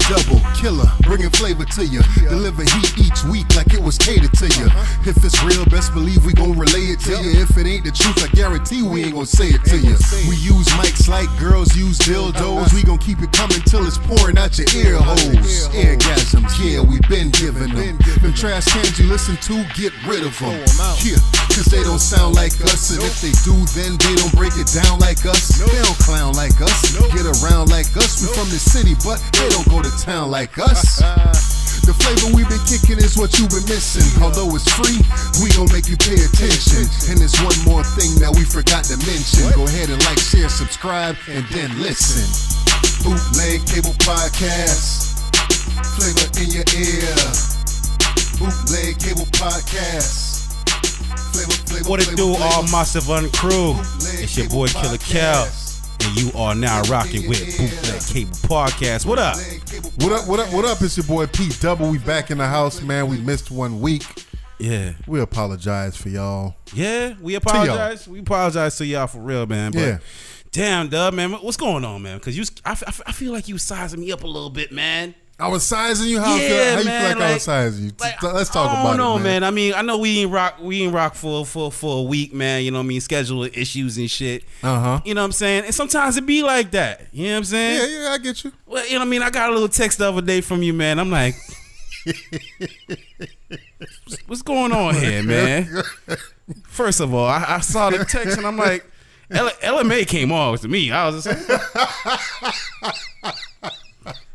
double, killer, bringing flavor to you. Deliver heat each week like it was catered to you. If it's real, best believe we gon' relay it to you. If it ain't the truth, I guarantee we ain't gon' say it to you. We use mics like girls use dildos. We gon' keep it coming till it's pouring out your ear holes. Orgasms, yeah, we been giving them. Them trash cans you listen to, get rid of them. Yeah, cause they don't sound like us. And if they do, then they don't break it down like us. They don't clown like us, get around like us. We from the city, but they don't go to town like us. The flavor we've been kicking is what you've been missing. Although it's free, we gon' make you pay attention. And there's one more thing that we forgot to mention. Go ahead and like, share, subscribe, and then listen. Bootleg Cable Podcast, flavor in your ear. Bootleg Cable Podcast. What it do, all massive crew? It's your boy Killa Kel, and you are now rocking with Bootleg Cable Podcast. What up? What up? What up? What up? It's your boy Pete Double. We back in the house, man. We missed 1 week. Yeah, we apologize for y'all. Yeah, we apologize. We apologize to y'all for real, man. But yeah. Damn, Dub, man, what's going on, man? Because I feel like you sizing me up a little bit, man. I was sizing you. How you feel like I was sizing you? Let's talk about it. I don't know, man. I mean, I know we ain't rock for a week, man. You know what I mean? Schedule issues and shit. You know what I'm saying? And sometimes it be like that. You know what I'm saying? Yeah, I get you. Well, you know what I mean? I got a little text the other day from you, man. I'm like, what's going on here, man? First of all, I saw the text and I'm like, LMA came on to me. I was just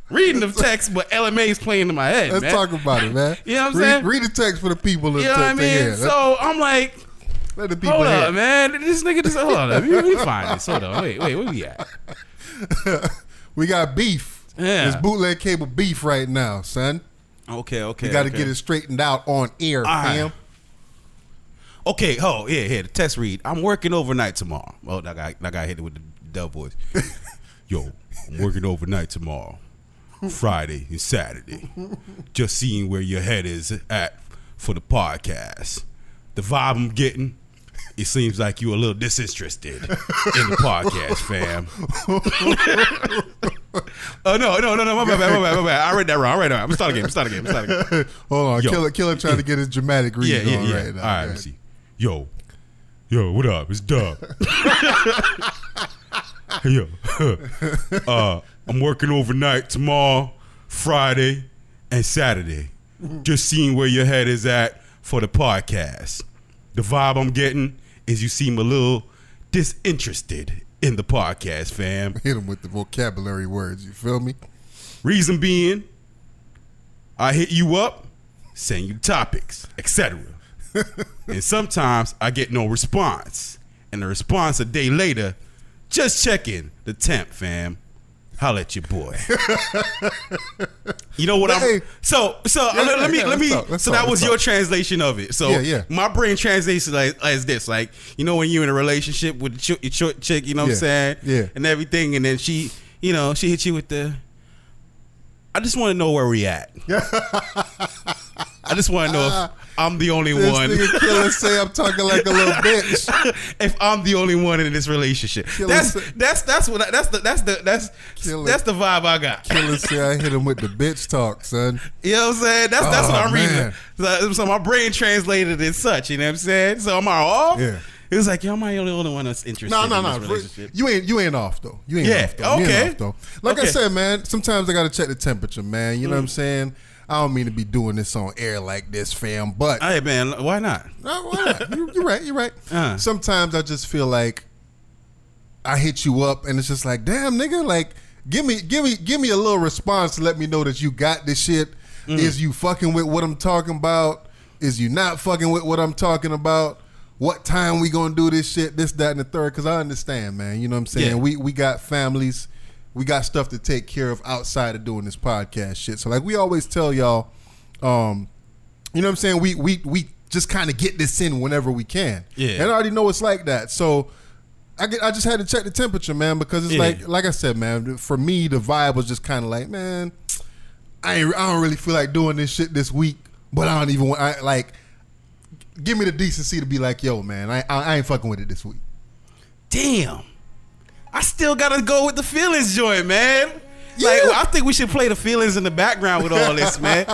reading the text, but LMA's playing in my head. Let's talk about it, man. You know what I'm saying? Read the text for the people. You know what I mean? So I'm like, let the people hold hear. up, man. This nigga just hold on. Let me find this. Hold on. Wait, where we at? We got beef. Yeah. It's Bootleg Cable beef right now, son. Okay. We got to get it straightened out on air, fam. Okay, here, the text read. I'm working overnight tomorrow. Oh, that guy hit it with the dub voice. Yo, I'm working overnight tomorrow. Friday and Saturday. Just seeing where your head is at for the podcast. The vibe I'm getting, it seems like you're a little disinterested in the podcast, fam. Oh, no, my bad. I read that wrong. I'm starting again. Hold on, Killer trying to get his dramatic read on right now. All right, let me see. Yo, what up? It's Dub. Hey, yo, I'm working overnight tomorrow, Friday, and Saturday. Just seeing where your head is at for the podcast. The vibe I'm getting is you seem a little disinterested in the podcast, fam. Hit him with the vocabulary words, you feel me? Reason being, I hit you up, send you topics, etc. And sometimes I get no response. And the response a day later, just checking the temp, fam. Holla at your boy. You know what I'm. So let me. So that was your translation of it. So my brain translates as this, like, you know, when you're in a relationship with your chick, you know what I'm saying, and everything, and then she hit you with the. I just want to know where we at. I just want to know if I'm the only one. This nigga Killer say I'm talking like a little bitch. If I'm the only one in this relationship, that's the vibe I got. Killer say I hit him with the bitch talk, son. You know what I'm saying? That's what I'm reading. So my brain translated it as such. You know what I'm saying? So am I off? Yeah. It was like, yo, am I the only one that's interested in this relationship? You ain't off though. You ain't off though. Okay. You ain't off though. Like I said, man, sometimes I gotta check the temperature, man. You know what I'm saying? I don't mean to be doing this on air like this, fam, but hey, man, why not? Why not? You're right. Sometimes I just feel like I hit you up and it's just like, damn, nigga, like give me a little response to let me know that you got this shit. Is you fucking with what I'm talking about? Is you not fucking with what I'm talking about? What time we gonna do this shit, this, that, and the third? Because I understand, man. You know what I'm saying? Yeah. We got families. We got stuff to take care of outside of doing this podcast shit. So like we always tell y'all, you know what I'm saying? We just kind of get this in whenever we can. Yeah. And I already know it's like that. So I just had to check the temperature, man, because it's like I said, man, for me, the vibe was just kind of like, man, I don't really feel like doing this shit this week, but I don't even want, give me the decency to be like, yo, man, I ain't fucking with it this week. Damn. I still gotta go with the feelings joint, man. Like, I think we should play the feelings in the background with all this, man.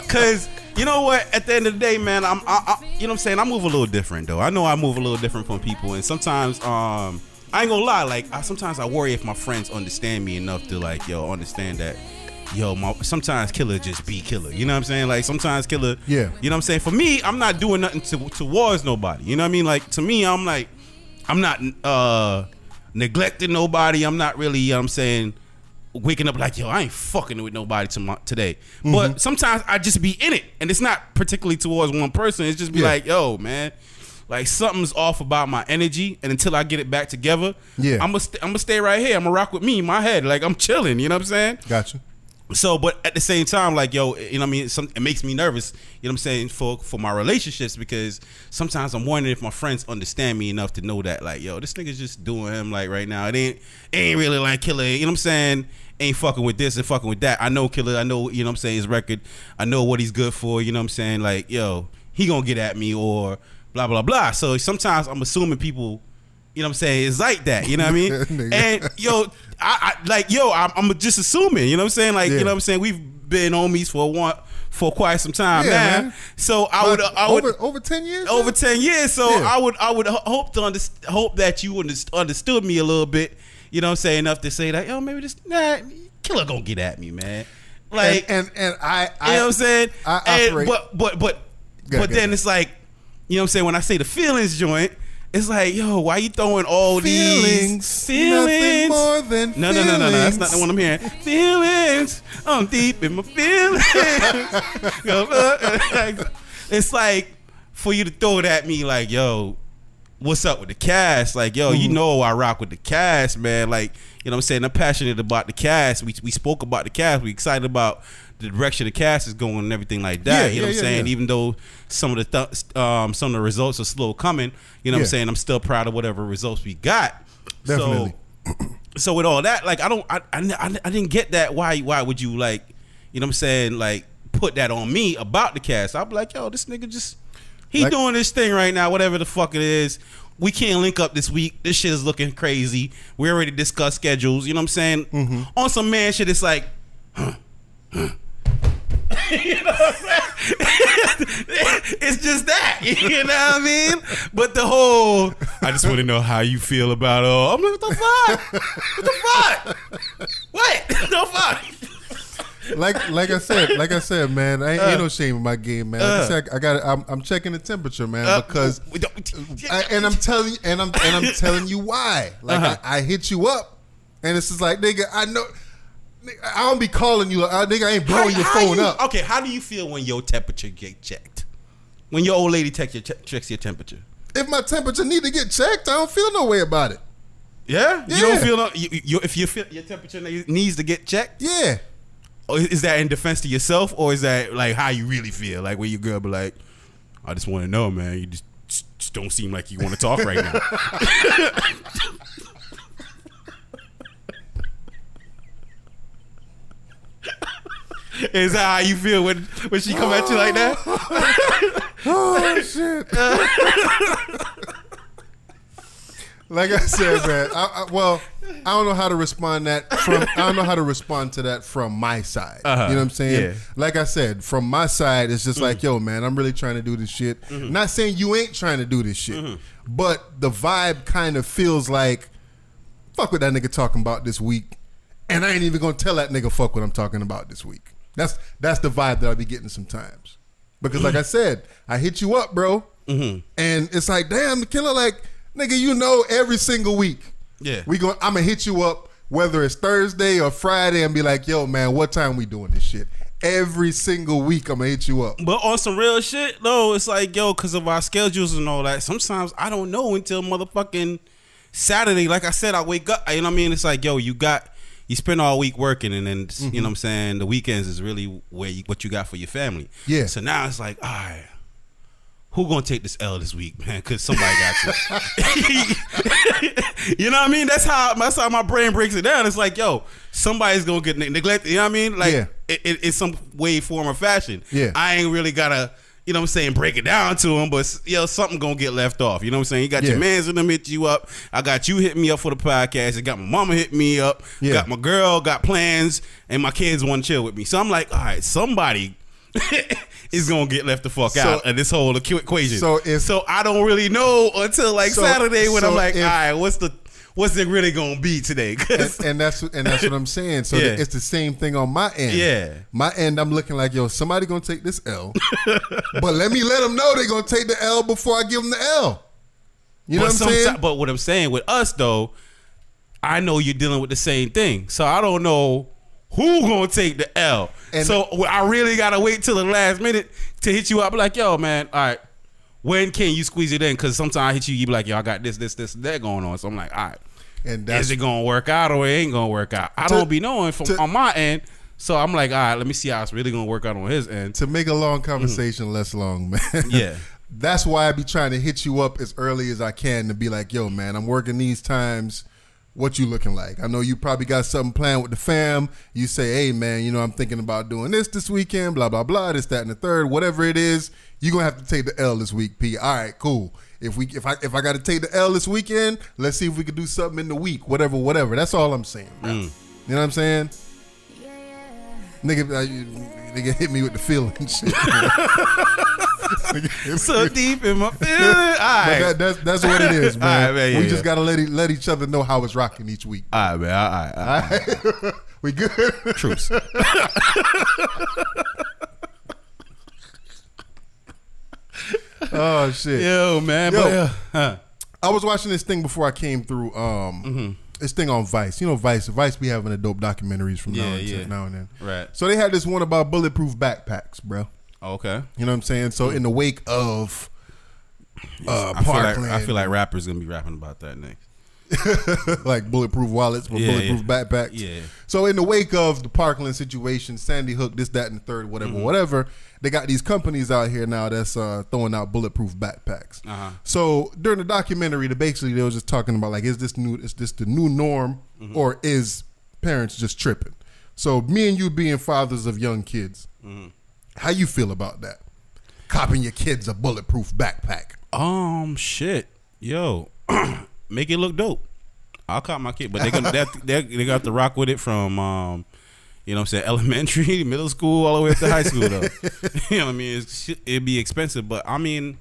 Cause you know what? At the end of the day, man, I you know what I'm saying? I move a little different though. I know I move a little different from people, and sometimes I ain't gonna lie. Like, sometimes I worry if my friends understand me enough to like, yo, understand that. Yo, sometimes Killa just be Killa. You know what I'm saying? Like, sometimes Killa. Yeah. You know what I'm saying? For me, I'm not doing nothing towards nobody. You know what I mean? Like, to me, I'm like, I'm not neglecting nobody. I'm not really, you know what I'm saying, waking up like, yo, I ain't fucking with nobody today. But sometimes I just be in it, and it's not particularly towards one person. It's just be like, yo, man, like something's off about my energy, and until I get it back together, I'm gonna stay right here. I'm gonna rock with me in my head, like I'm chilling. You know what I'm saying? Gotcha. So, but at the same time, like, yo, you know what I mean? It makes me nervous, you know what I'm saying, for my relationships, because sometimes I'm wondering if my friends understand me enough to know that, like, yo, this nigga's just doing him, like, right now. It ain't really like Killa, you know what I'm saying? Ain't fucking with this and fucking with that. I know Killa, I know, you know what I'm saying, his record. I know what he's good for, you know what I'm saying? Like, yo, he gonna get at me or blah, blah, blah. So sometimes I'm assuming people, you know what I'm saying, it's like that, you know what I mean? And, yo, I'm just assuming, you know what I'm saying? Like, you know what I'm saying? We've been homies for quite some time now. Man. So I would over 10 years. Over 10 years. So I would hope that you understood me a little bit. You know what I'm saying? Enough to say that, yo, maybe this Killa gonna get at me, man. Like, and I you know what I'm saying? But then it's like, you know what I'm saying? When I say the feelings joint, it's like, yo, why you throwing all these feelings? Nothing more than feelings. No. That's not the one I'm hearing. Feelings. I'm deep in my feelings. It's like for you to throw it at me like, yo, what's up with the cast? Like, yo, you know I rock with the cast, man. Like, you know what I'm saying? I'm passionate about the cast. We spoke about the cast. We excited about the direction the cast is going and everything like that. You know what I'm saying? Even though some of the results are slow coming, you know what I'm saying? I'm still proud of whatever results we got. Definitely. So with all that, like, I didn't get that. Why would you, like, you know what I'm saying, like, put that on me about the cast? I'll be like, yo, this nigga just doing this thing right now, whatever the fuck it is. We can't link up this week. This shit is looking crazy. We already discussed schedules. You know what I'm saying? On some man shit, it's like, you know what I'm saying? It's just that, you know what I mean? But the whole, I just want to know how you feel about I'm like, what the fuck? What the fuck? What? The fuck? Like I said, man, ain't no shame in my game, man. Like I said, I'm checking the temperature, man, because I'm telling you why. Like I hit you up, and it's just like, nigga, I know. I don't be calling you. Nigga, I ain't blowing your phone up. Okay, how do you feel when your temperature get checked? When your old lady checks your temperature? If my temperature need to get checked, I don't feel no way about it. Yeah? You don't feel no, if you feel your temperature needs to get checked? Yeah. Or is that in defense to yourself, or is that like how you really feel? Like when your girl be like, I just want to know, man. You just don't seem like you want to talk right now. Is that how you feel when she come at you like that? Oh shit! Like I said, man. I don't know how to respond to that from my side. You know what I'm saying? Yeah. Like I said, from my side, it's just like, yo, man, I'm really trying to do this shit. Not saying you ain't trying to do this shit, but the vibe kind of feels like, fuck what that nigga talking about this week, and I ain't even gonna tell that nigga fuck what I'm talking about this week. That's the vibe that I be getting sometimes, because like I said, I hit you up, bro, and it's like, damn, the Killa, like, nigga, you know, every single week, I'm gonna hit you up, whether it's Thursday or Friday, and be like, yo, man, what time we doing this shit? Every single week, I'm gonna hit you up. But on some real shit, though, it's like, yo, because of our schedules and all that, sometimes I don't know until motherfucking Saturday. Like I said, I wake up, you know what I mean? It's like, yo, you spend all week working, and then, you know what I'm saying, the weekends is really what you got for your family. Yeah. So now it's like, all right, who gonna take this L this week, man? Because somebody got to. You know what I mean? That's how my brain breaks it down. It's like, yo, somebody's gonna get neglected. You know what I mean? Like, in some way, form, or fashion. Yeah. I ain't really gotta, you know what I'm saying, break it down to them, but yo, something gonna get left off. You know what I'm saying? You got your mans and them hit you up. I got you hitting me up for the podcast. I got my mama hitting me up. Got my girl, got plans, and my kids want to chill with me. So I'm like, all right, somebody is gonna get left the fuck out of this whole equation. So I don't really know until like Saturday when I'm like, all right, what's it really gonna be today? And that's what I'm saying. So it's the same thing on my end. Yeah, my end, I'm looking like, yo, somebody gonna take this L, but let them know they gonna take the L before I give them the L. You know what I'm saying? But what I'm saying with us though, I know you're dealing with the same thing, so I don't know who gonna take the L. And so I really gotta wait till the last minute to hit you up like, yo, man, all right, when can you squeeze it in? Because sometimes I hit you, you be like, yo, I got this, that going on. So I'm like, all right, and is it gonna work out or it ain't gonna work out? I don't be knowing on my end. So I'm like, all right, let me see how it's really gonna work out on his end. To make a long conversation less long, man. Yeah. That's why I be trying to hit you up as early as I can to be like, yo, man, I'm working these times. What you looking like? I know you probably got something planned with the fam. You say, hey, man, you know, I'm thinking about doing this weekend, blah, blah, blah, this, that, and the third. Whatever it is, you're going to have to take the L this week, P. All right, cool. If I got to take the L this weekend, let's see if we can do something in the week, whatever. That's all I'm saying. You know what I'm saying? Nigga hit me with the feeling shit. So deep in my feelings. All right. That's what it is, man. All right, man, we just gotta let each other know how it's rocking each week. All right, man. All right. We good? Truce. Oh shit. Yo, man. I was watching this thing before I came through. This thing on Vice. You know, Vice be having the dope documentaries from now and then. Right. So they had this one about bulletproof backpacks, bro. Okay. You know what I'm saying? So in the wake of Parkland, I feel like rappers gonna be rapping about that next. Like bulletproof wallets, bulletproof backpacks. Yeah. So in the wake of the Parkland situation, Sandy Hook, this, that, and the third, whatever, they got these companies out here now that's throwing out bulletproof backpacks. So during the documentary, they was just talking about like, is this the new norm, or is parents just tripping? So me and you being fathers of young kids, how you feel about that? Copping your kids a bulletproof backpack. Shit, yo. Make it look dope. I'll cop my kid, but they got to rock with it from you know what I'm saying, elementary, middle school, all the way up to high school though. You know what I mean? It'd be expensive, but I mean,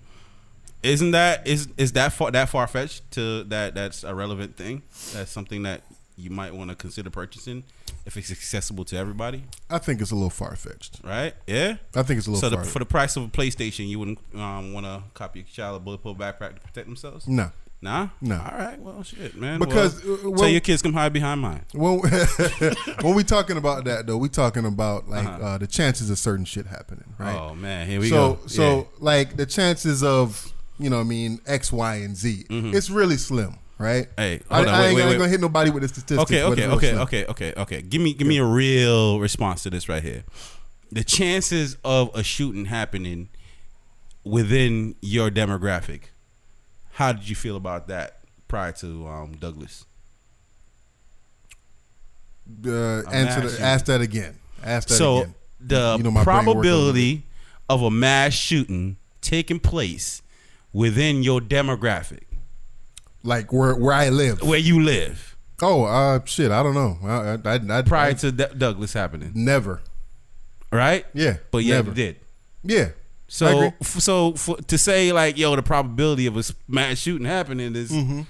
isn't that far fetched to that's a relevant thing? That's something that you might want to consider purchasing if it's accessible to everybody. I think it's a little far fetched. Right? Yeah. I think it's a little. So for the price of a PlayStation, you wouldn't want to copy your child a bulletproof backpack to protect themselves? No. Nah? No. All right. Well, shit, man. Because tell your kids come hide behind mine. When we talking about that, though, we talking about like the chances of certain shit happening, right? Oh, man. Here we go. So like the chances of, you know what I mean, X, Y, and Z, it's really slim, right? Hey, I ain't gonna hit nobody with the statistics. Okay. Give me a real response to this right here. The chances of a shooting happening within your demographic. How did you feel about that prior to Douglas? Ask that again. So the probability of a mass shooting taking place within your demographic, like where I live, where you live. Oh, shit, I don't know. Prior to Douglas happening, never. Right? Yeah, but yeah, you did. Yeah. So to say like, yo, the probability of a mass shooting happening is, you know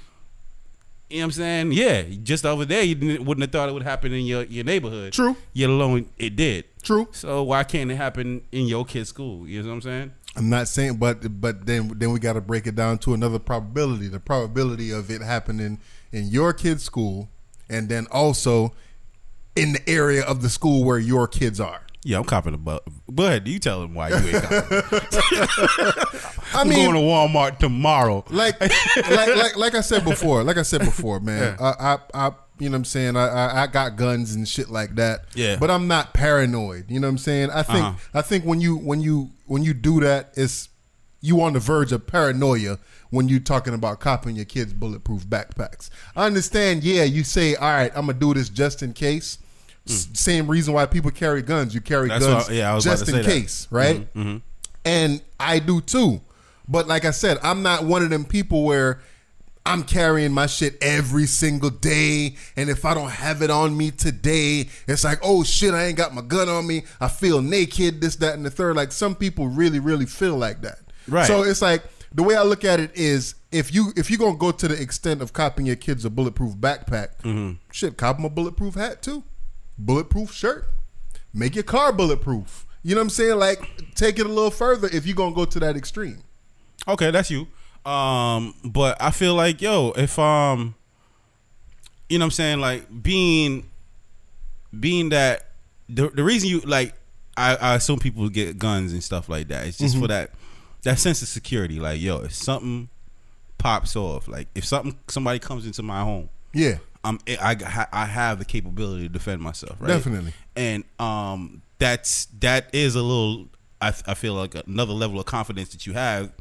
what I'm saying? Yeah, just over there, you wouldn't have thought it would happen in your neighborhood. True. Yet alone it did. True. So why can't it happen in your kid's school? You know what I'm saying? I'm not saying, but then we got to break it down to another probability. The probability of it happening in your kid's school, and then also in the area of the school where your kids are. Yeah, I'm copping a butt. Go ahead, you tell him why you ain't copping. I'm going to Walmart tomorrow. Like I said before, man. Yeah. I you know what I'm saying? I got guns and shit like that. Yeah. But I'm not paranoid. You know what I'm saying? I think when you do that, it's you on the verge of paranoia when you talking about copping your kids bulletproof backpacks. I understand. Yeah, you say, all right, I'm gonna do this just in case. Same reason why people carry guns. You carry guns just in case, right? And I do too. But like I said, I'm not one of them people where I'm carrying my shit every single day, and if I don't have it on me today, it's like, oh shit, I ain't got my gun on me. I feel naked, this, that, and the third. Like some people really, really feel like that. Right. So it's like the way I look at it is if you're gonna go to the extent of copying your kids a bulletproof backpack, shit, cop them a bulletproof hat too. Bulletproof shirt. Make your car bulletproof. You know what I'm saying? Like take it a little further if you're gonna go to that extreme. Okay, that's you. But I feel like, yo, if you know what I'm saying, like being that the reason you like I assume people get guns and stuff like that, it's just for that sense of security. Like, yo, if something pops off, like if somebody comes into my home, yeah, I have the capability to defend myself, right? Definitely. And that is a little, I feel like another level of confidence that you have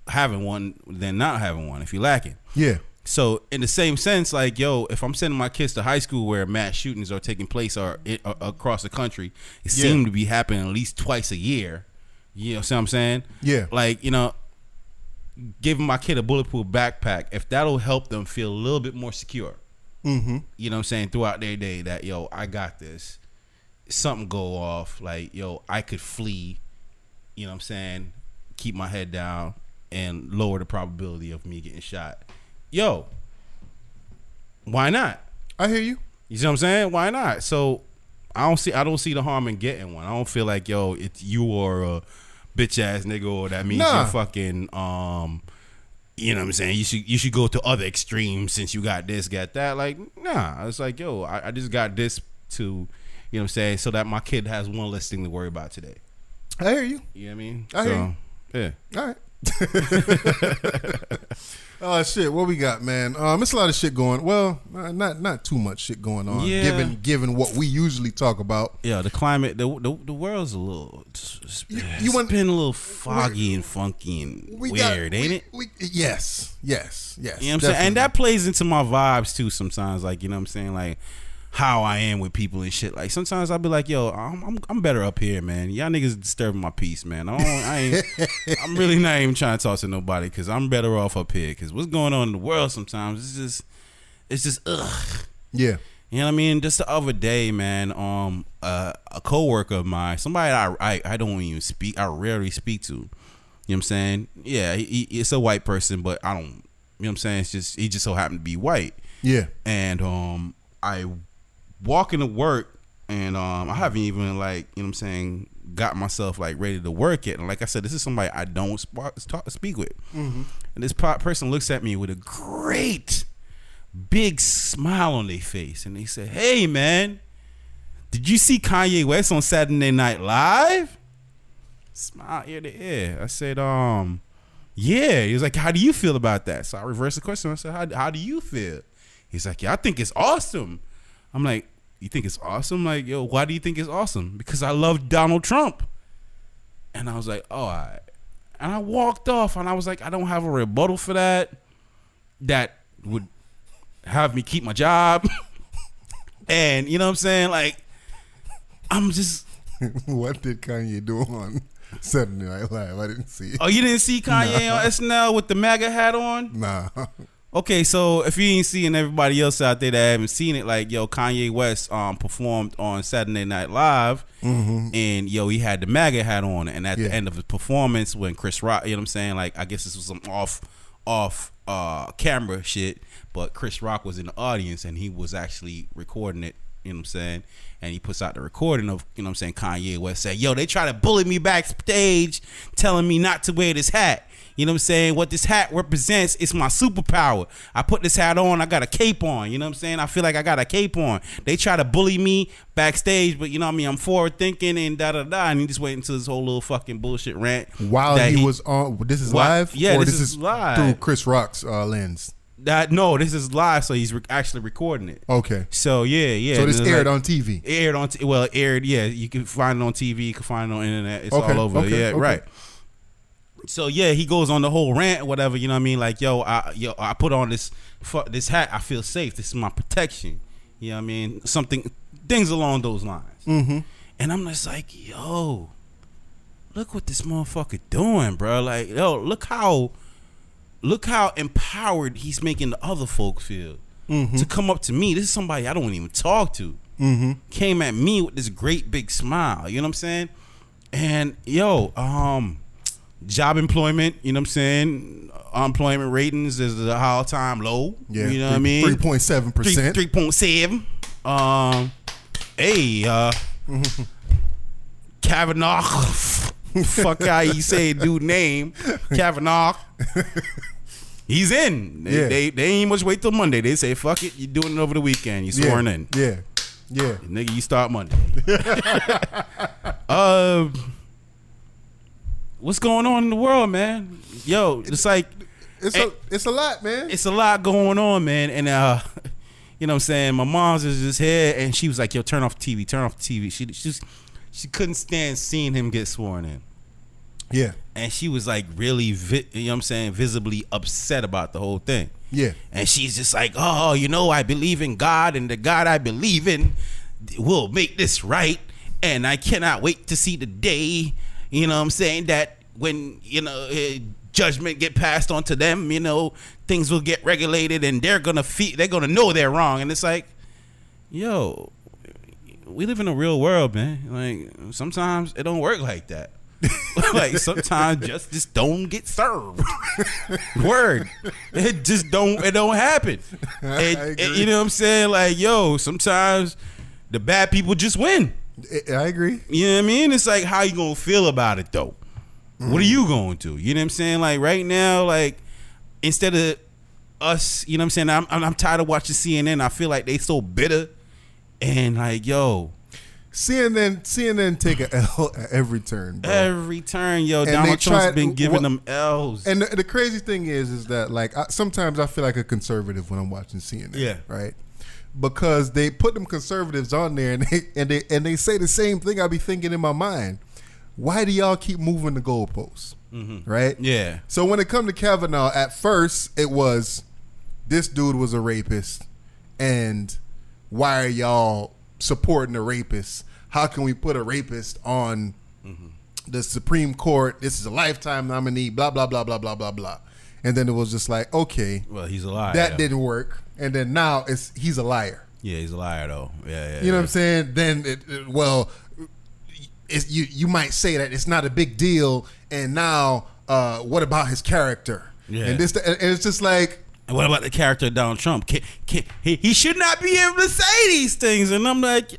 having one than not having one if you're lacking. Yeah. So in the same sense, like, yo, if I'm sending my kids to high school where mass shootings are taking place across the country, it seems to be happening at least twice a year. You know what I'm saying? Yeah. Like, you know, giving my kid a bulletproof backpack, if that'll help them feel a little bit more secure, you know what I'm saying, throughout their day, that, yo, I got this. Something go off, like, yo, I could flee, you know what I'm saying, keep my head down and lower the probability of me getting shot. Yo, why not? I hear you. You see what I'm saying? Why not? So I don't see the harm in getting one. I don't feel like, yo, it's you or a bitch ass nigga, or that means you're fucking you know what I'm saying, you should go to other extremes since you got this, got that. Like, nah. It's like, yo, I just got this to, you know what I'm saying, so that my kid has one less thing to worry about today. I hear you. You know what I mean? I hear you. Yeah. All right. Oh shit, what we got, man? It's a lot of shit going. Well, not too much shit going on. Yeah. Given what we usually talk about. Yeah, the climate, the world's a little. It's been a little foggy and funky and weird, ain't it? Yes. You know what I'm saying? And that plays into my vibes too sometimes. Like, you know what I'm saying, like how I am with people and shit. Like sometimes I'll be like, yo, I'm better up here, man. Y'all niggas disturbing my peace, man. I'm really not even trying to talk to nobody because I'm better off up here. Because what's going on in the world sometimes, it's just ugh. Yeah. You know what I mean? Just the other day, man, a coworker of mine, somebody I don't even speak, I rarely speak to. You know what I'm saying? Yeah, it's a white person, but I don't, you know what I'm saying? It's just, he just so happened to be white. Yeah. And I walk into work and I haven't even, like, you know what I'm saying, got myself like ready to work yet. And like I said, this is somebody I don't speak with. And this person looks at me with a great big smile on their face and they said, hey man, did you see Kanye West on Saturday Night Live? Smile ear to ear. I said, yeah. He was like, how do you feel about that? So I reversed the question. I said, how do you feel? He's like, yeah, I think it's awesome. I'm like, you think it's awesome? Like, yo, why do you think it's awesome? Because I love Donald Trump. And I was like, oh, all right. And I walked off and I was like, I don't have a rebuttal for that. That would have me keep my job. And you know what I'm saying? Like, I'm just. What did Kanye do on Saturday Night Live? I didn't see it. Oh, you didn't see Kanye on SNL with the MAGA hat on? Nah. Okay, so if you ain't seeing everybody else out there that haven't seen it, like, yo, Kanye West performed on Saturday Night Live, and yo, he had the MAGA hat on, and at the end of his performance, when Chris Rock, you know what I'm saying, like, I guess this was some off camera shit, but Chris Rock was in the audience and he was actually recording it, you know what I'm saying, and he puts out the recording of, you know what I'm saying, Kanye West said, yo, they try to bully me backstage, telling me not to wear this hat. You know what I'm saying? What this hat represents is my superpower. I put this hat on, I got a cape on. You know what I'm saying? I feel like I got a cape on. They try to bully me backstage, but you know what I mean? I'm forward thinking and da-da-da. And he just wait until this whole little fucking bullshit rant. While he was on, this is live? Yeah, or this is live. Through Chris Rock's lens? No, this is live, so he's actually recording it. Okay. So, yeah. So this aired on TV? It aired, yeah. You can find it on TV. You can find it on internet. It's all over. Yeah, right. So yeah, he goes on the whole rant or whatever, you know what I mean? Like, yo, I put on this hat, I feel safe. This is my protection. You know what I mean? Things along those lines. And I'm just like, yo, look what this motherfucker doing, bro. Like, yo, look how empowered he's making the other folks feel. To come up to me. This is somebody I don't even talk to. Came at me with this great big smile. You know what I'm saying? And yo, job employment, you know what I'm saying? Unemployment ratings is the all-time low. Yeah, you know what I mean? 3.7%. 3.7. Kavanaugh. Fuck how you say dude name. Kavanaugh. He's in. They ain't much wait till Monday. They say, fuck it, you doing it over the weekend. You sworn in. Yeah. Nigga, you start Monday. What's going on in the world, man? Yo, it's like it's a lot, man. It's a lot going on, man. And you know what I'm saying? My mom's is just here and she was like, yo, turn off the TV, turn off the TV. She couldn't stand seeing him get sworn in. Yeah. And she was like really, you know what I'm saying, visibly upset about the whole thing. Yeah. And she's just like, oh, you know, I believe in God, and the God I believe in will make this right. And I cannot wait to see the day, you know what I'm saying, that when, you know, judgment get passed on to them, you know, things will get regulated and they're going to know they're wrong. And it's like, yo, we live in a real world, man. Like, sometimes it don't work like that. Like, sometimes justice don't get served. Word. It don't happen. You know what I'm saying? Like, yo, sometimes the bad people just win. I agree. You know what I mean? It's like, how you gonna feel about it though? What are you going to? You know what I'm saying? Like, right now, like, instead of us, you know what I'm saying, I'm tired of watching CNN. I feel like they so bitter. And like, yo, CNN take an L at every turn, bro. Every turn, yo. And Donald Trump's been giving them L's. And the crazy thing is that, like, sometimes I feel like a conservative when I'm watching CNN. Yeah. Right? Because they put them conservatives on there and they say the same thing I be thinking in my mind. Why do y'all keep moving the goalposts? Right? Yeah. So when it come to Kavanaugh, at first it was, this dude was a rapist, and why are y'all supporting a rapist? How can we put a rapist on the Supreme Court? This is a lifetime nominee, blah, blah, blah, blah, blah, blah, blah. And then it was just like, okay. Well, he's a liar. That didn't work. And then now he's a liar. Yeah, he's a liar, though. Yeah. You know what I'm saying? Then, you might say that it's not a big deal. And now, what about his character? Yeah. And it's just like, and what about the character of Donald Trump? He should not be able to say these things. And I'm like,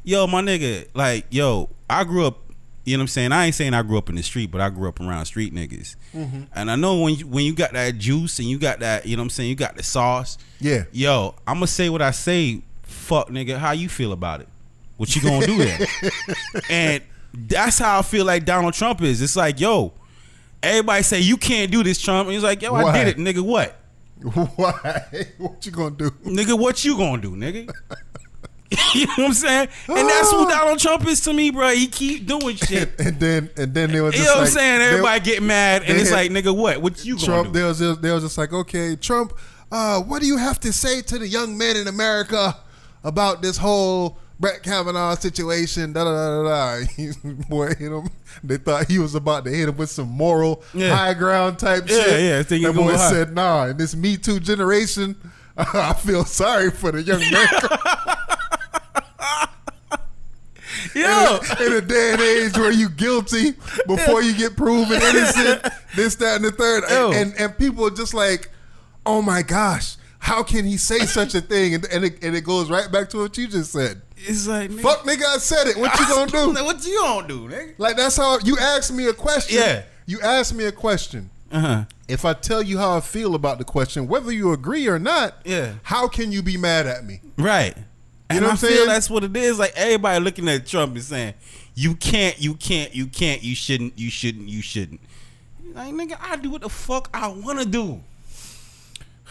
yo, my nigga, like, yo, I grew up, you know what I'm saying? I ain't saying I grew up in the street, but I grew up around street niggas. And I know when you got that juice and you got that, you know what I'm saying, you got the sauce. Yeah. Yo, I'm going to say what I say. Fuck, nigga, how you feel about it? What you going to do there? And that's how I feel like Donald Trump is. It's like, yo, everybody say, you can't do this, Trump. And he's like, yo, Why? I did it, nigga, what? Why? What you gonna do? Nigga, what you gonna do, nigga? You know what I'm saying? And that's what Donald Trump is to me, bro. He keep doing shit. And then they were just, you know what I'm saying? Everybody get mad, and it's like, nigga, what you Trump, gonna do? they was just like, okay, Trump, what do you have to say to the young men in America about this whole Brett Kavanaugh situation? Da da da da. Boy, you know, they thought he was about to hit him with some moral high ground type shit. Yeah. That boy said, nah. In this Me Too generation, I feel sorry for the young man. Yo. In a day and age where you guilty before you get proven innocent, this, that, and the third. And people are just like, oh my gosh, how can he say such a thing? And it goes right back to what you just said. It's like, nigga, fuck, nigga, I said it. What you gonna do? What you gonna do, nigga? Like, that's how you asked me a question. Yeah. You asked me a question. If I tell you how I feel about the question, whether you agree or not, how can you be mad at me? Right. You know what I'm saying? I feel that's what it is. Like, everybody looking at Trump and saying, you can't, you shouldn't. Like, nigga, I do what the fuck I want to do.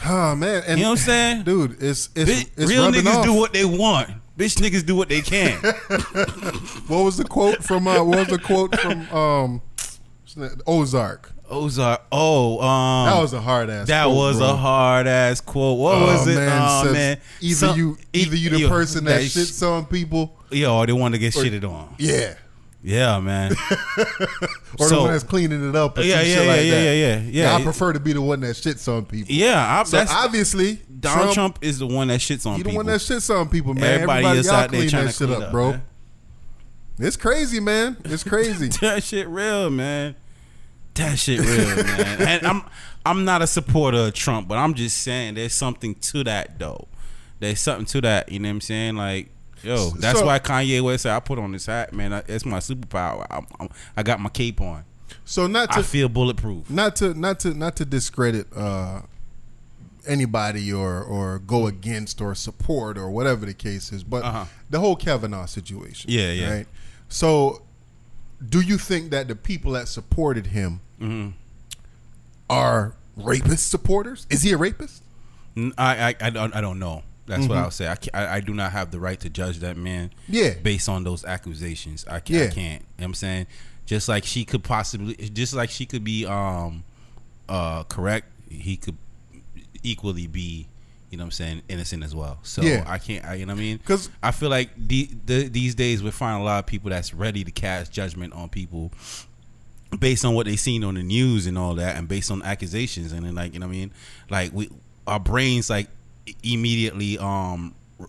Oh, man. And, you know what I'm saying? Dude, it's real niggas off. Do what they want. Bitch niggas do what they can. What was the quote from Ozark? Ozark. Oh, that was a hard ass. That quote, was bro. A hard ass quote. What was it? Man. Either you the person that shits on people, or they want to get shitted on. Yeah. Yeah, man. Or the one that's cleaning it up. Yeah. I prefer to be the one that shits on people. Yeah, so obviously Donald Trump is the one that shits on people. He the one that shits on people, man. Everybody else out there trying to clean that shit up, bro. Man. It's crazy, man. It's crazy. That shit real, man. That shit real, man. And I'm not a supporter of Trump, but I'm just saying there's something to that though. There's something to that. You know what I'm saying? Like, yo, that's why Kanye West said, I put on this hat, man. It's my superpower. I got my cape on. So I feel bulletproof. Not to discredit anybody or go against or support or whatever the case is, but the whole Kavanaugh situation. Yeah. Right. So, do you think that the people that supported him are rapist supporters? Is he a rapist? I don't know. That's what I'll say. I do not have the right to judge that man. Yeah. Based on those accusations, I can't. You know what I'm saying? Just like she could be correct, he could equally be, you know what I'm saying, innocent as well. So I can't. You know what I mean? Because I feel like these days we're finding a lot of people that's ready to cast judgment on people based on what they seen on the news and all that, and based on accusations, and then, like, you know what I mean, like our brains like immediately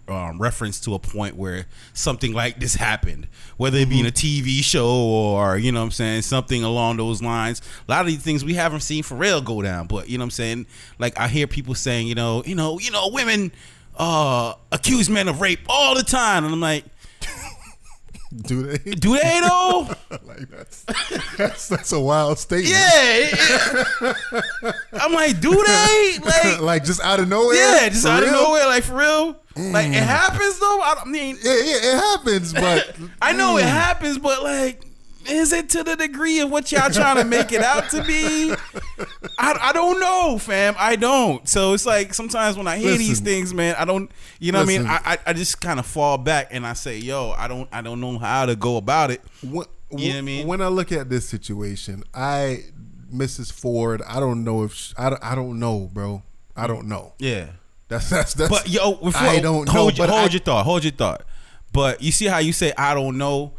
reference to a point where something like this happened, whether it be in a TV show or, you know what I'm saying, something along those lines. A lot of these things we haven't seen for real go down, but you know what I'm saying, like I hear people saying, you know, women accuse men of rape all the time, and I'm like, do they though? Like that's a wild statement. Yeah. I'm like, do they? Like just out of nowhere? Yeah, just out of nowhere, like for real. Like it happens though. I mean, yeah, it happens, but I know it happens, but like, is it to the degree of what y'all trying to make it out to be? I don't know, fam. I don't. So it's like sometimes when I hear these things, man, I don't. You know what I mean? I just kind of fall back and I say, yo, I don't know how to go about it. You know what I mean? When I look at this situation, Mrs. Ford, I don't know if I don't know, bro. I don't know. Yeah. That's. But yo, I don't know. Hold your thought. But you see how you say I don't know.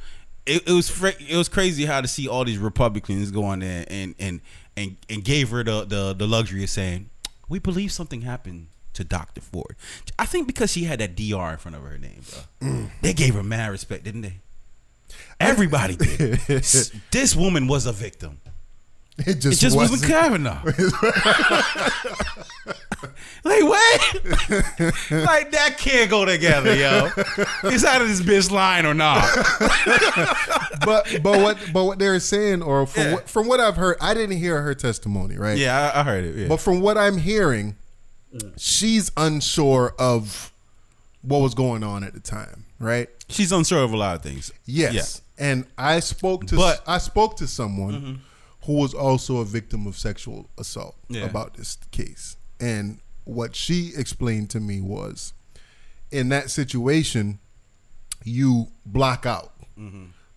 It was crazy how to see all these Republicans go on there and gave her the luxury of saying, we believe something happened to Dr. Ford. I think because she had that DR in front of her name, bro. They gave her mad respect, didn't they? Everybody did. This woman was a victim. It just wasn't Kavanaugh. Like, what? Like, that can't go together, yo. It's out of this bitch line or not. but what they're saying, or from what I've heard, I didn't hear her testimony, right? Yeah, I heard it. Yeah. But from what I'm hearing, she's unsure of what was going on at the time, right? She's unsure of a lot of things. Yes. Yeah. And I spoke to someone who was also a victim of sexual assault about this case. And what she explained to me was, in that situation, you block out.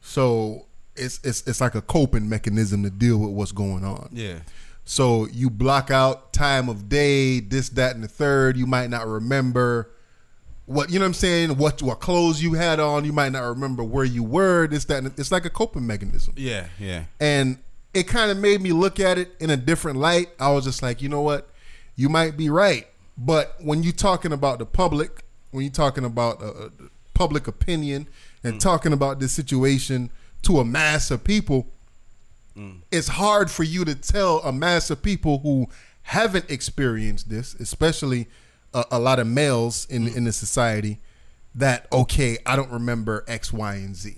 So it's like a coping mechanism to deal with what's going on. Yeah. So you block out time of day, this, that, and the third. You might not remember what, you know what I'm saying, what clothes you had on. You might not remember where you were, this, that, and it's like a coping mechanism. Yeah, yeah. And it kind of made me look at it in a different light. I was just like, you know what? You might be right. But when you're talking about the public, when you're talking about public opinion and talking about this situation to a mass of people, it's hard for you to tell a mass of people who haven't experienced this, especially a lot of males in the society, that, okay, I don't remember X, Y, and Z.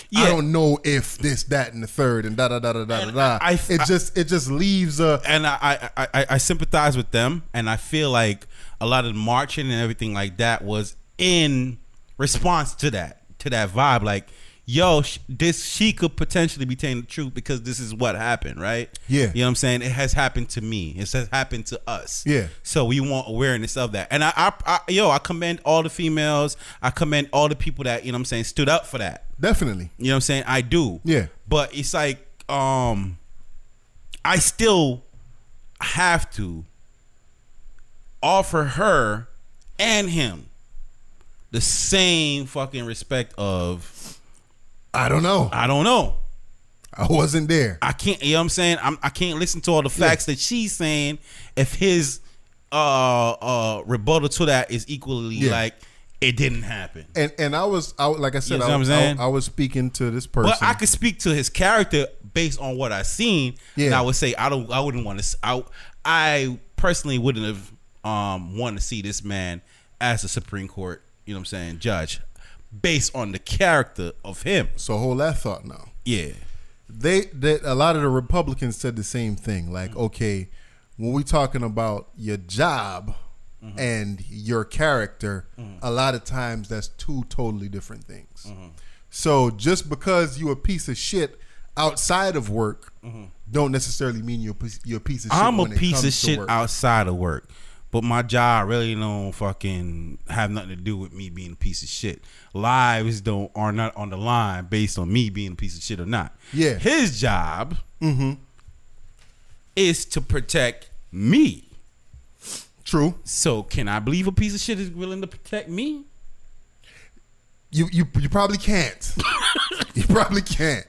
Yeah. I don't know if this, that, and the third, and da da da da da da. It just leaves a. And I sympathize with them, and I feel like a lot of the marching and everything like that was in response to that vibe. Like, yo, she could potentially be telling the truth because this is what happened, right? Yeah, you know what I'm saying. It has happened to me. It has happened to us. Yeah. So we want awareness of that, and I commend all the females. I commend all the people that, you know what I'm saying, stood up for that. Definitely. You know what I'm saying? I do. Yeah. But it's like, I still have to offer her and him the same fucking respect of I don't know. I wasn't there. I can't. You know what I'm saying? I can't listen to all the facts that she's saying if his rebuttal to that is equally like it didn't happen. And I was like I said, you know what I'm saying? I was speaking to this person, but I could speak to his character based on what I seen. Yeah. And I would say I wouldn't want to. I personally wouldn't have wanted to see this man as a Supreme Court, you know what I'm saying, judge, based on the character of him. So hold that thought now. Yeah. A lot of the Republicans said the same thing. Like, okay, when we talking about your job and your character, a lot of times that's two totally different things. So just because you a piece of shit outside of work, don't necessarily mean you're a piece of shit. I'm when a piece of shit work. outside of work, but my job really don't fucking have nothing to do with me being a piece of shit. Lives are not on the line based on me being a piece of shit or not. Yeah, his job is to protect me. True. So can I believe a piece of shit is willing to protect me? You probably can't. You probably can't.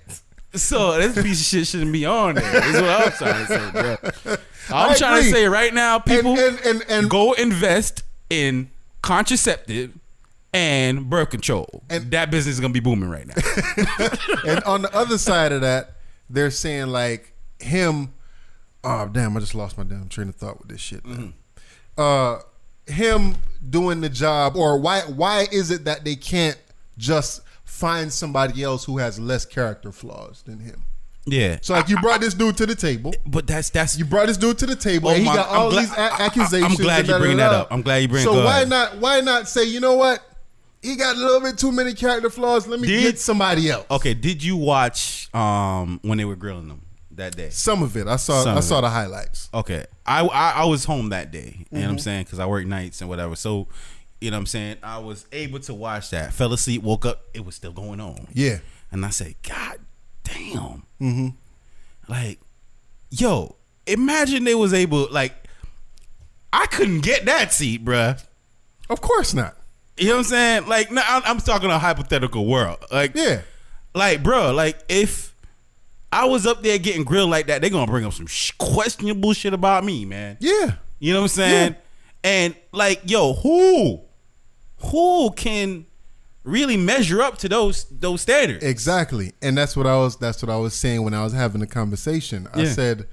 So this piece of shit shouldn't be on there. That's what I'm trying to say, bro. I'm trying to say right now, people, and go invest in contraceptive and birth control. And that business is gonna be booming right now. And on the other side of that, they're saying like him. Oh damn! I just lost my damn train of thought with this shit. Him doing the job, or why is it that they can't just find somebody else who has less character flaws than him? Yeah. So like you brought this dude to the table, but that's you brought this dude to the table, and he got all these accusations. I'm glad you bring that up. I'm glad you bring. So why not say, you know what? He got a little bit too many character flaws. Let me get somebody else. Okay. Did you watch when they were grilling them that day? Some of it. I saw the highlights. Okay. I was home that day. You know what I'm saying? Because I work nights and whatever. So, you know what I'm saying? I was able to watch that. Fell asleep, woke up, it was still going on. Yeah. And I said, God damn. Like, yo, imagine they was able, like, I couldn't get that seat, bruh. Of course not. You know what I'm saying? Like, no, I'm talking a hypothetical world. Like, yeah. Like, bro, like, if I was up there getting grilled like that, they're going to bring up some questionable shit about me, man. Yeah. You know what I'm saying? Yeah. And, like, yo, who can really measure up to those standards? Exactly. And that's what I was saying when I was having the conversation. I said,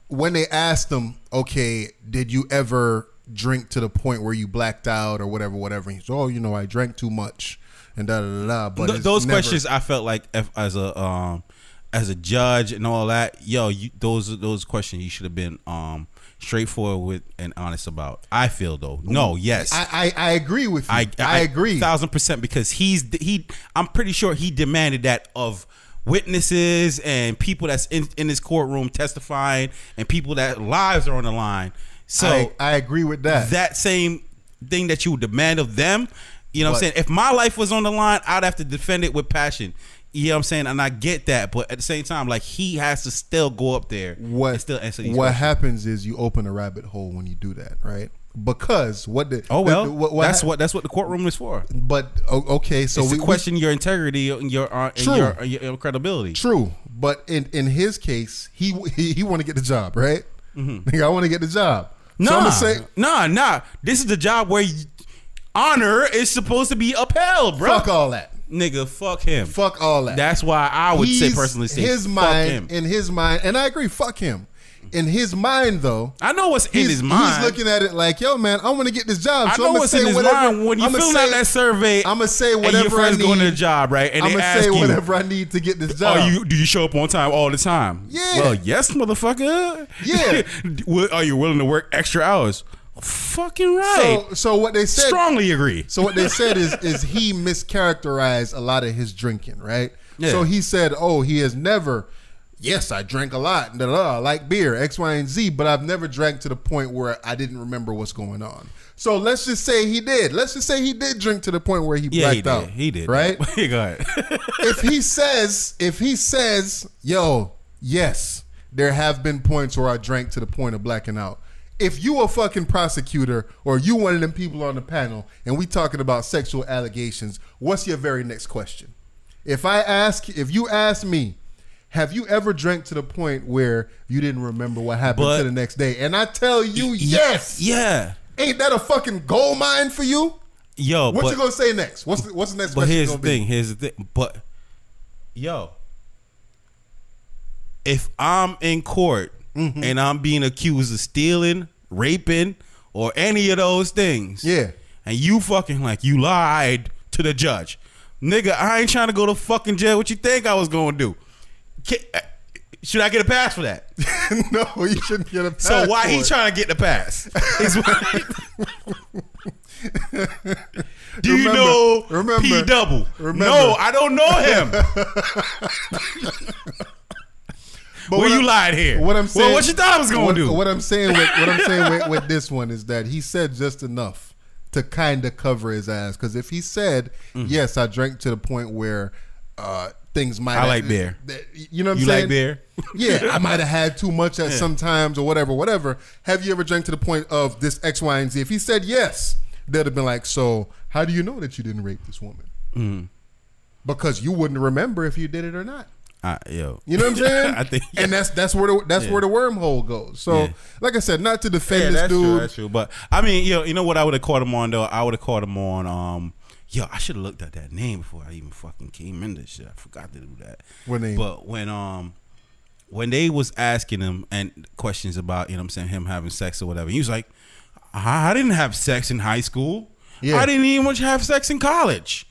when they asked them, okay, did you ever drink to the point where you blacked out or whatever? He said, oh, you know, I drank too much and da da da. But those questions, I felt like as a judge and all that, yo, those questions you should have been straightforward with and honest about. I feel though. No, yes. I agree with you. I agree 1,000%, because I'm pretty sure he demanded that of witnesses and people that's in this courtroom testifying and people that lives are on the line. So I agree with that. That same thing that you would demand of them, you know what I'm saying? If my life was on the line, I'd have to defend it with passion. You know what I'm saying? And I get that, but at the same time, like, he has to still go up there and still answer these questions. What happens is you open a rabbit hole when you do that, right? Because that's what the courtroom is for. But okay, so we question your integrity and your credibility. True, but in his case, he want to get the job, right? I want to get the job. Nah, so I'm gonna say, this is the job where honor is supposed to be upheld, bro. Fuck all that. Nigga, fuck him. Fuck all that. That's why I would personally say fuck him. In his mind, and I agree, fuck him. In his mind, though, I know what's in his mind. He's looking at it like, yo, man, I want to get this job. I know what's in his mind. When you fill out that survey, I'm gonna say whatever and your friends going to the job, right? And I'm gonna say whatever I need to get this job. Do you show up on time all the time? Yeah. Well, yes, motherfucker. Yeah. Are you willing to work extra hours? Fucking right. So what they said, strongly agree. So what they said is he mischaracterized a lot of his drinking, right? Yeah. So he said, oh, he has never. Yes, I drank a lot. I like beer, X, Y, and Z, but I've never drank to the point where I didn't remember what's going on. So let's just say he did. Let's just say he did drink to the point where he blacked out. He did. Right? Go ahead. If he says, yo, yes, there have been points where I drank to the point of blacking out. If you a fucking prosecutor or you one of them people on the panel and we talking about sexual allegations, what's your very next question? If you ask me, have you ever drank to the point where you didn't remember what happened to the next day? And I tell you, yes. Yeah. Ain't that a fucking gold mine for you? Yo, what you gonna say next? What's the next question? But here's the thing. But yo, if I'm in court and I'm being accused of stealing, raping, or any of those things, yeah, and you fucking you lied to the judge, nigga, I ain't trying to go to fucking jail. What you think I was gonna do? Should I get a pass for that? No, you shouldn't get a pass. So why he trying to get the pass? Do you know P Double? No, I don't know him. But you lied here. What I'm saying, what you thought I was gonna do? What I'm saying with this one is that he said just enough to kind of cover his ass. Because if he said, yes, I drank to the point where things might. I like beer. You know what I'm saying? You like beer? Yeah, I might have had too much at sometimes or whatever. Have you ever drank to the point of this X, Y, and Z? If he said yes, they'd have been like, so how do you know that you didn't rape this woman? Because you wouldn't remember if you did it or not. Yo, you know what I'm saying? I think, and that's where the wormhole goes. So, like I said, not to defend this dude. That's true. But I mean, you know what I would have caught him on though? I would have caught him on. Yo, I should have looked at that name before I even fucking came in this shit. I forgot to do that. What name? But when they was asking him and questions about, you know what I'm saying, him having sex or whatever, he was like, I didn't have sex in high school. Yeah. I didn't even have sex in college.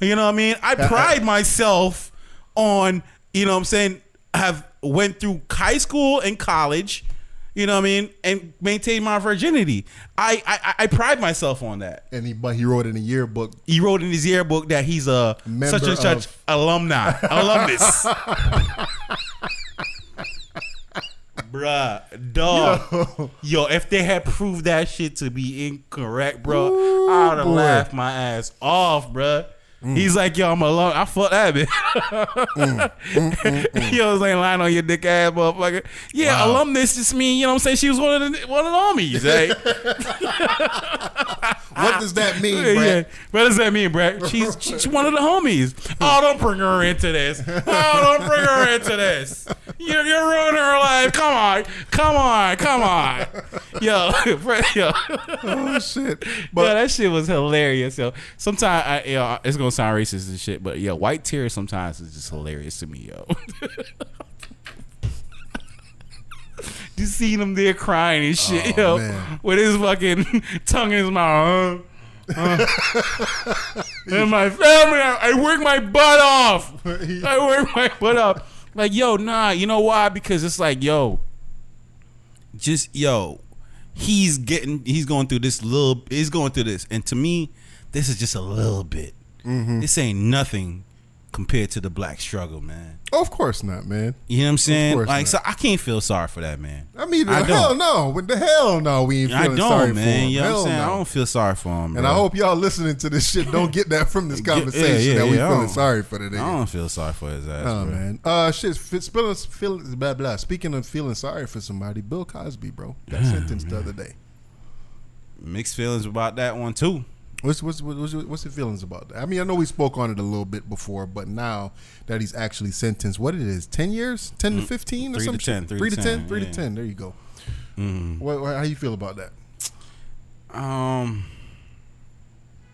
You know what I mean? I pride myself on, you know what I'm saying, have went through high school and college, you know what I mean, and maintained my virginity. I pride myself on that. And but he wrote in a yearbook. He wrote in his yearbook that he's a such and such alumnus. Bruh, dog. Yo, if they had proved that shit to be incorrect, bro, I would have laughed my ass off, bruh. He's like, yo, I'm alone. I fuck that bitch. Yo, this ain't lying on your dick ass, motherfucker. Yeah, alumnus just mean, you know what I'm saying? She was one of the homies, eh? What does that mean, Brett? Yeah. What does that mean, Brett? She's one of the homies. Oh, don't bring her into this. Oh, don't bring her into this. You're ruining her life. Come on. Yo, Brett, yo. Oh, shit. But yeah, that shit was hilarious, yo. Sometimes, it's going to sound racist and shit, but, yo, white tears sometimes is just hilarious to me, yo. Just seeing him there crying and shit, yo, man. With his fucking tongue in his mouth. And my family, I work my butt off. Like, yo, nah, you know why? Because it's like, yo, he's going through this, and to me, this is just a little bit. This ain't nothing compared to the black struggle, man. Oh, of course not, man. You know what I'm saying? Like, not. so I can't feel sorry for that, man. I mean, hell no. What the hell no? We ain't feeling sorry for him. You know what I'm saying? I don't feel sorry for him, and bro. I hope y'all listening to this shit don't get that from this conversation that we feeling sorry for today. I don't feel sorry for his ass, oh, bro. Man. Blah, blah. Speaking of feeling sorry for somebody, Bill Cosby, bro, got sentenced the other day. Mixed feelings about that one too. What's your feelings about that? I mean, I know we spoke on it a little bit before, but now that he's actually sentenced, what it is, 10 years? 10 to 15 or something? 3 to 10? 3 to 10. There you go. How you feel about that?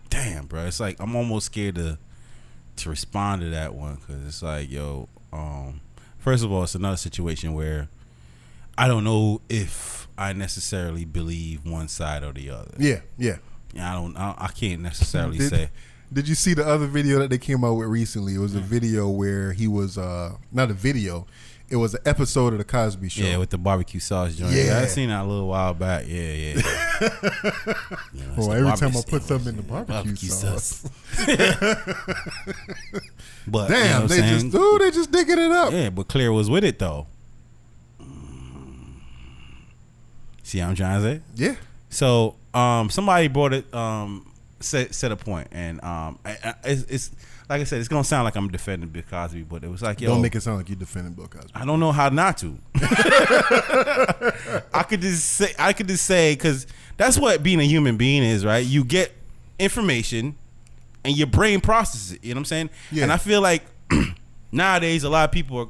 Damn, bro. It's like I'm almost scared to respond to that one because it's like, yo, first of all, it's another situation where I don't know if I necessarily believe one side or the other. Yeah. I can't necessarily say. Did you see the other video that they came out with recently? It was a video where he was not a video. It was an episode of the Cosby Show. Yeah, with the barbecue sauce joint. Yeah, I seen that a little while back. Yeah. Well, every time I put something in the barbecue sauce. But damn, you know they just digging it up. Yeah, but Claire was with it though. See how I'm trying to say? Yeah. So somebody brought it, set a point, and it's like I said, it's gonna sound like I'm defending Bill Cosby, but it was like, yo, don't make it sound like you're defending Bill Cosby. I don't know how not to. I could just say, because that's what being a human being is, right? You get information, and your brain processes it. You know what I'm saying? Yeah. And I feel like nowadays a lot of people are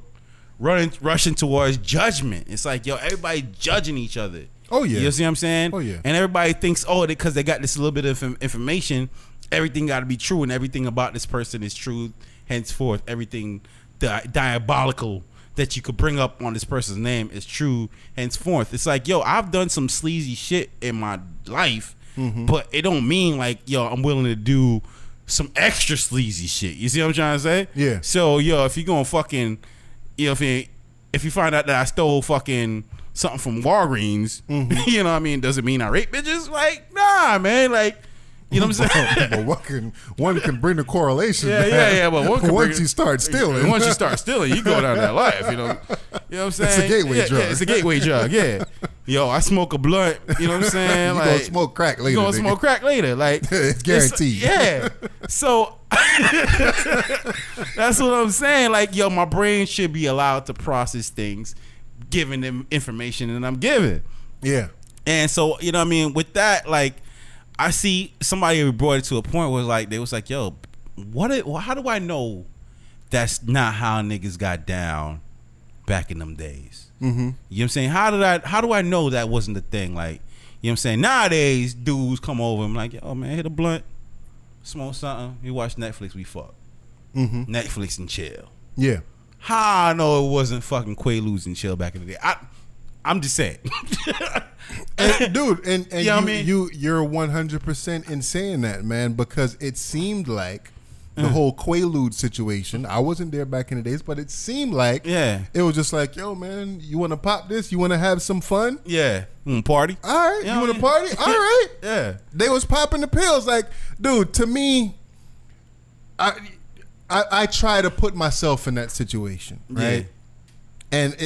rushing towards judgment. It's like, yo, everybody judging each other. Oh yeah, you see what I'm saying? Oh yeah, and everybody thinks, oh, because they got this little bit of information, everything got to be true, and everything about this person is true. Henceforth, everything diabolical that you could bring up on this person's name is true. Henceforth, it's like, yo, I've done some sleazy shit in my life, but it don't mean like, yo, I'm willing to do some extra sleazy shit. You see what I'm trying to say? Yeah. So, yo, if you gonna fucking, you know, if you find out that I stole fucking something from Walgreens, you know what I mean? Does it mean I rape bitches? Like, nah, man. Like, you know what I'm saying? But one can bring the correlation. Yeah. But once you start stealing, you go down that life. You know what I'm saying? It's a gateway drug. Yeah, it's a gateway drug. Yeah. Yo, I smoke a blunt. You know what I'm saying? You like, gonna smoke crack later. You gonna smoke crack later. Like, it's guaranteed. Yeah. So that's what I'm saying. Like, yo, my brain should be allowed to process things, giving them information that I'm giving. Yeah. And so, you know what I mean? With that, like, I see somebody brought it to a point where like they was like, yo, how do I know that's not how niggas got down back in them days? You know what I'm saying? How do I know that wasn't the thing? Like, you know what I'm saying? Nowadays, dudes come over and like, yo, man, hit a blunt, smoke something, we watch Netflix, we fuck. Netflix and chill. Yeah. How I know it wasn't fucking Quaaludes and chill back in the day? I'm just saying. And, dude, and you know what I mean? You're 100% in saying that, man, because it seemed like the whole Quaalude situation, I wasn't there back in the days, but it seemed like it was just like, yo, man, you want to pop this? You want to have some fun? Yeah. Party? All right. You want to party? All right. Yeah. They was popping the pills. Like, dude, to me, I try to put myself in that situation, right? Yeah. And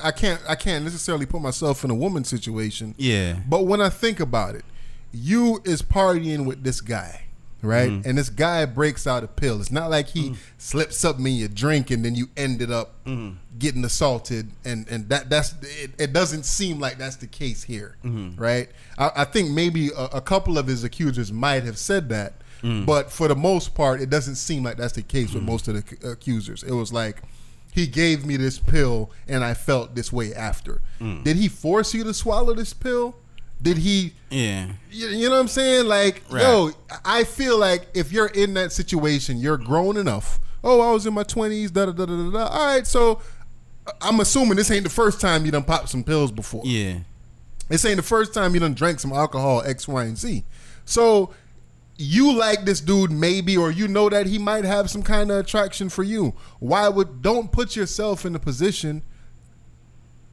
I can't necessarily put myself in a woman's situation. Yeah. But when I think about it, you is partying with this guy, right? And this guy breaks out a pill. It's not like he slips something in your drink and then you ended up getting assaulted. And that's it doesn't seem like that's the case here, right? I think maybe a couple of his accusers might have said that, but for the most part, it doesn't seem like that's the case with most of the accusers. It was like, he gave me this pill and I felt this way after. Did he force you to swallow this pill? Did he? Yeah. You know what I'm saying? Like, yo, I feel like if you're in that situation, you're grown enough. Oh, I was in my 20s, da-da-da-da-da. All right, so I'm assuming this ain't the first time you done popped some pills before. Yeah. This ain't the first time you done drank some alcohol, X, Y, and Z. So you like this dude maybe, or you know that he might have some kind of attraction for you. Don't put yourself in a position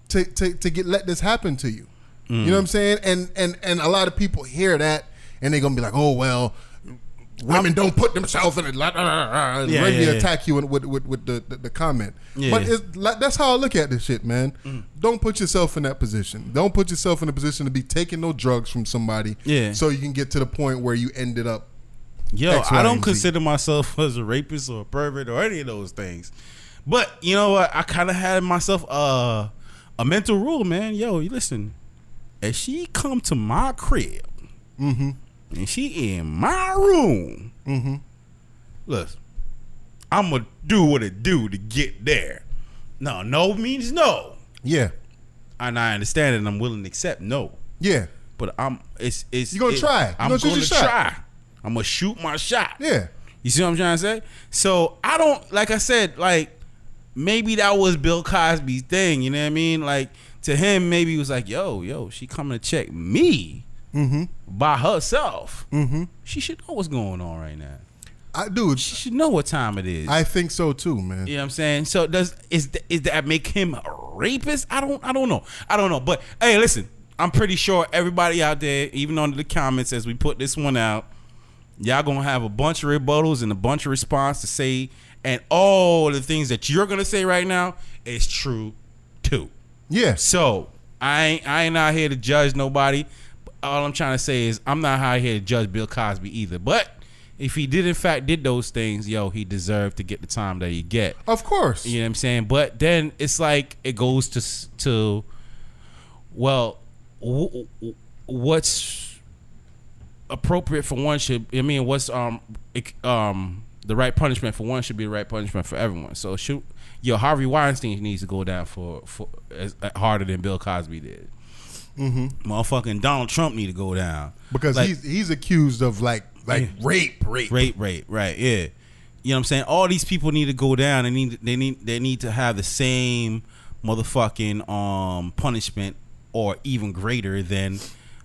to let this happen to you. You know what I'm saying? And a lot of people hear that and they're gonna be like, oh well, women don't put themselves in it, and ready to attack you with the comment. But that's how I look at this shit, man. Don't put yourself in that position. Don't put yourself in a position to be taking no drugs from somebody so you can get to the point where you ended up. Yo, I don't consider myself as a rapist or a pervert or any of those things. But you know what? I kind of had myself a mental rule, man. Yo, you listen, if she come to my crib and she in my room, look, I'm gonna do what it do to get there. No means no. Yeah. And I understand it and I'm willing to accept no. Yeah. But you're gonna try. I'm gonna try. I'm gonna shoot my shot. Yeah. You see what I'm trying to say? So I don't, like I said, like maybe that was Bill Cosby's thing, you know what I mean? Like to him, maybe he was like, yo, she coming to check me by herself. She should know what's going on right now. She should know what time it is. I think so too, man. You know what I'm saying? So is that make him a rapist? I don't know. But hey, listen, I'm pretty sure everybody out there, even under the comments as we put this one out, y'all gonna have a bunch of rebuttals and a bunch of response to say, and all the things that you're gonna say right now is true too. Yeah. So I ain't out here to judge nobody. All I'm trying to say is I'm not out here to judge Bill Cosby either. But if he did in fact did those things, yo, he deserved to get the time that he get. Of course. You know what I'm saying? But then it's like it goes to well, what's appropriate for one should, I mean, what's the right punishment for one should be the right punishment for everyone. So Harvey Weinstein needs to go down for as harder than Bill Cosby did. Motherfucking Donald Trump need to go down because like, he's accused of like rape, right? Yeah, you know what I'm saying. All these people need to go down. They need to have the same motherfucking punishment or even greater than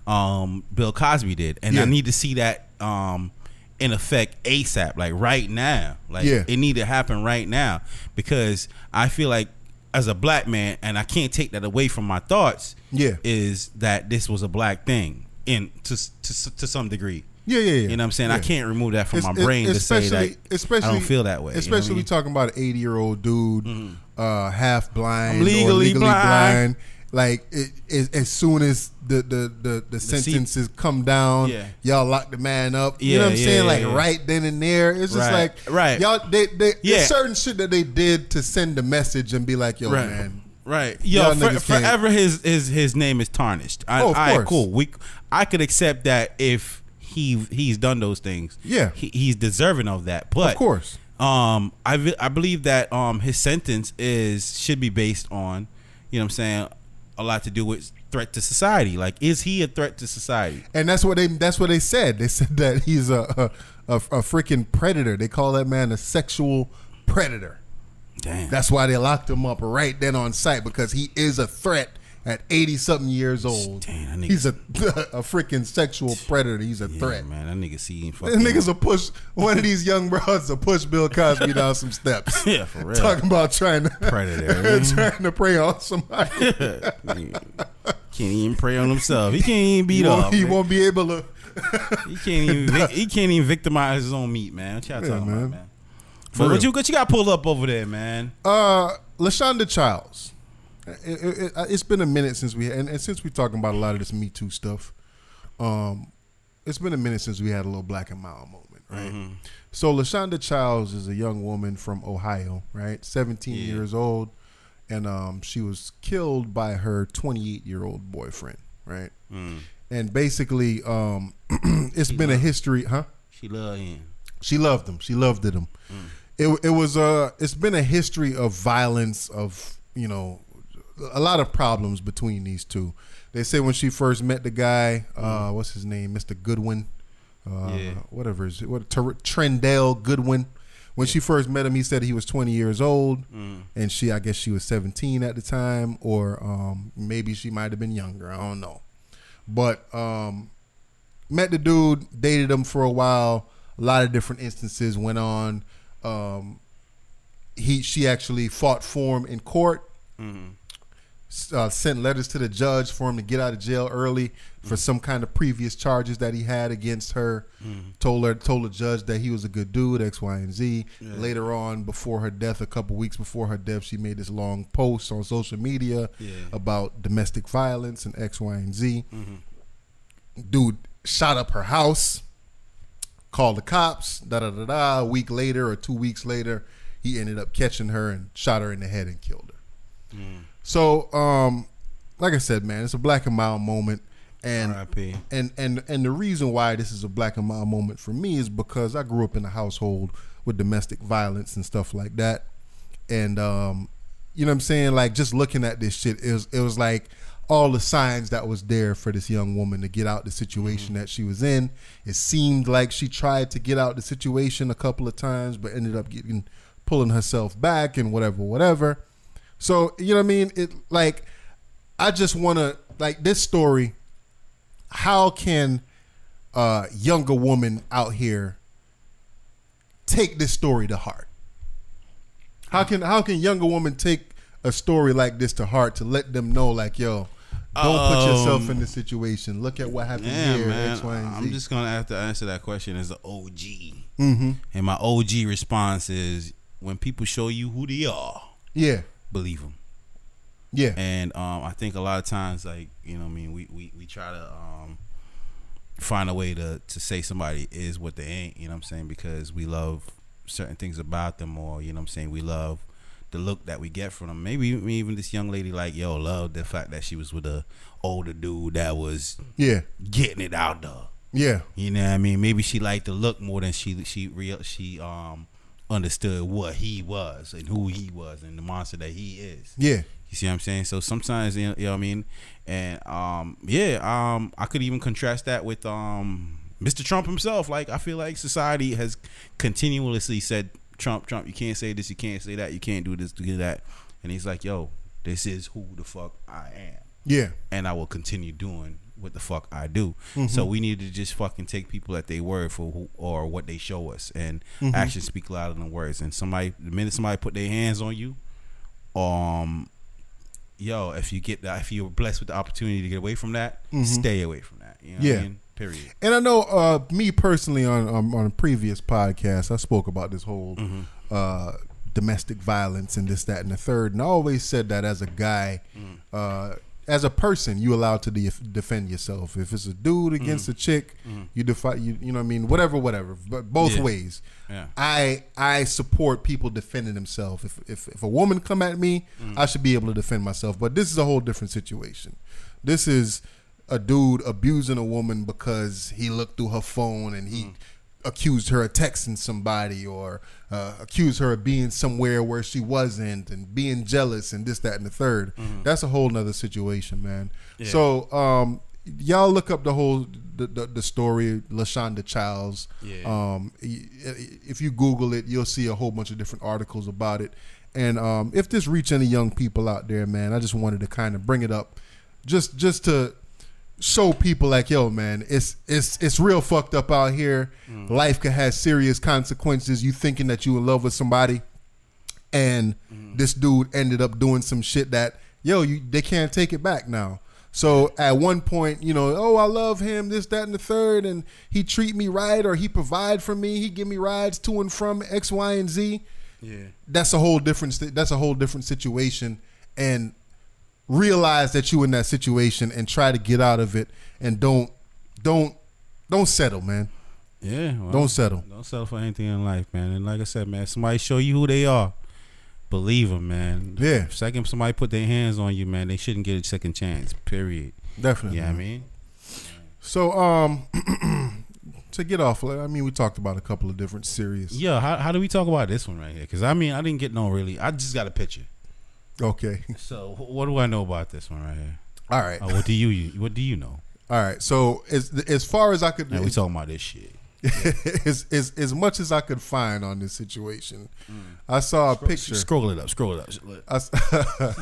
Bill Cosby did, and I need to see that in effect ASAP, like right now. Like it need to happen right now because I feel like as a black man, and I can't take that away from my thoughts. Is that this was a black thing to some degree. You know what I'm saying? I can't remove that from my brain to say like I don't feel that way. Especially you know we talking about an 80-year-old dude, half blind, legally blind. Like as soon as the sentences come down, y'all lock the man up. You know what I'm saying? Like right then and there, it's just like y'all. There's certain shit that they did to send a message and be like, yo, man. Yo, forever his name is tarnished. Of course. Cool. I could accept that if he's done those things. He's deserving of that. But of course, I believe that his sentence should be based on, you know what I'm saying, a lot to do with threat to society. Like, is he a threat to society? And that's what they said. They said that he's a freaking predator. They call that man a sexual predator. Damn. That's why they locked him up right then on site, because he is a threat at 80-something years old. Damn, he's a freaking sexual predator. He's a threat. Man, that nigga see That niggas will push one of these young brothers will push Bill Cosby down some steps. Yeah, for real. Talking about trying to prey on somebody. Can't even prey on himself. He can't even beat up. He won't be able to. He can't even victimize his own meat, man. What y'all talking about, man? What you got pulled up over there, man? Lashonda Childs. It's been a minute since since we're talking about a lot of this Me Too stuff. It's been a minute since we had a little black and mild moment, right? So Lashonda Childs is a young woman from Ohio, right? 17 years old, and she was killed by her 28-year-old boyfriend, right? And basically, it's been a history, huh? She loved him. She loved him. She loved him. It's been a history of violence, of, you know, a lot of problems between these two. They say when she first met the guy, what's his name, Mr. Goodwin, whatever is it, Trendale Goodwin. When she first met him, he said he was 20 years old, and I guess she was 17 at the time, or maybe she might have been younger. I don't know, but met the dude, dated him for a while. A lot of different instances went on. She actually fought for him in court. Sent letters to the judge for him to get out of jail early for some kind of previous charges that he had against her. Told the judge that he was a good dude, X, Y, and Z. Later on, before her death, a couple weeks before her death, she made this long post on social media about domestic violence and X, Y, and Z. Dude shot up her house, called the cops, A week later or 2 weeks later, he ended up catching her and shot her in the head and killed her. So, like I said, man, it's a black and mild moment, and the reason why this is a black and mild moment for me is because I grew up in a household with domestic violence and stuff like that, and you know what I'm saying? Like, just looking at this shit, it was like all the signs that was there for this young woman to get out the situation that she was in. It seemed like she tried to get out the situation a couple of times, but ended up pulling herself back and whatever. So, you know what I mean? I just want to, like, this story, how can a younger woman out here take this story to heart? How can younger women take a story like this to heart, to let them know, like, yo, don't put yourself in this situation. Look at what happened here, man. X, Y, and Z. I'm just going to have to answer that question as an OG. And my OG response is, when people show you who they are, believe them. And I think a lot of times, like, you know what I mean, we try to find a way to say somebody is what they ain't, you know what I'm saying, because we love certain things about them, or, you know what I'm saying, we love the look that we get from them. Maybe even this young lady, like, yo, loved the fact that she was with a older dude that was getting it out there. You know what I mean? Maybe she liked the look more than she understood what he was and who he was and the monster that he is. Yeah. You see what I'm saying? So sometimes, you know what I mean? And I could even contrast that with Mr. Trump himself. Like, I feel like society has continuously said, Trump, you can't say this, you can't say that, you can't do this, do that. And he's like, yo, this is who the fuck I am. Yeah. And I will continue doing what the fuck I do. So we need to just fucking take people at their word for who or what they show us. And actions speak louder than words. And the minute somebody put their hands on you, yo, if you're blessed with the opportunity to get away from that, stay away from that. You know what I mean? Period. And I know me personally on a previous podcast, I spoke about this whole domestic violence and this, that, and the third. And I always said that as a guy, as a person, you allowed to defend yourself. If it's a dude against a chick, you know what I mean? Whatever. But both ways. Yeah. I support people defending themselves. If a woman come at me, I should be able to defend myself. But this is a whole different situation. This is a dude abusing a woman because he looked through her phone and he accused her of texting somebody, or accused her of being somewhere where she wasn't and being jealous and this, that, and the third. That's a whole nother situation, man. Yeah. So y'all look up the whole the story, Lashonda Childs. Yeah. If you Google it, you'll see a whole bunch of different articles about it. And if this reach any young people out there, man, I just wanted to kind of bring it up, just to show people like, yo, man, it's real fucked up out here. Life could have serious consequences. You thinking that you in love with somebody, and this dude ended up doing some shit that, yo, they can't take it back now. So at one point, you know, oh, I love him, this, that, and the third, and he treat me right, or he provide for me, he give me rides to and from X, Y, and Z. Yeah, that's a whole different situation. And realize that you in that situation and try to get out of it, and don't settle, man. Yeah, well, don't settle for anything in life, man. And like I said, man, somebody show you who they are, believe them, man. Yeah. Second somebody put their hands on you, man, they shouldn't get a second chance, period. Definitely. Yeah, you know what I mean. So to get off, I mean, we talked about a couple of different serious. Yeah, how do we talk about this one right here? Because I mean, I didn't get no really, I just got a picture. Okay. So what do I know about this one right here? All right. What do you know? All right. So as far as I could, we talking about this shit. as much as I could find on this situation, I saw a picture. Scroll it up.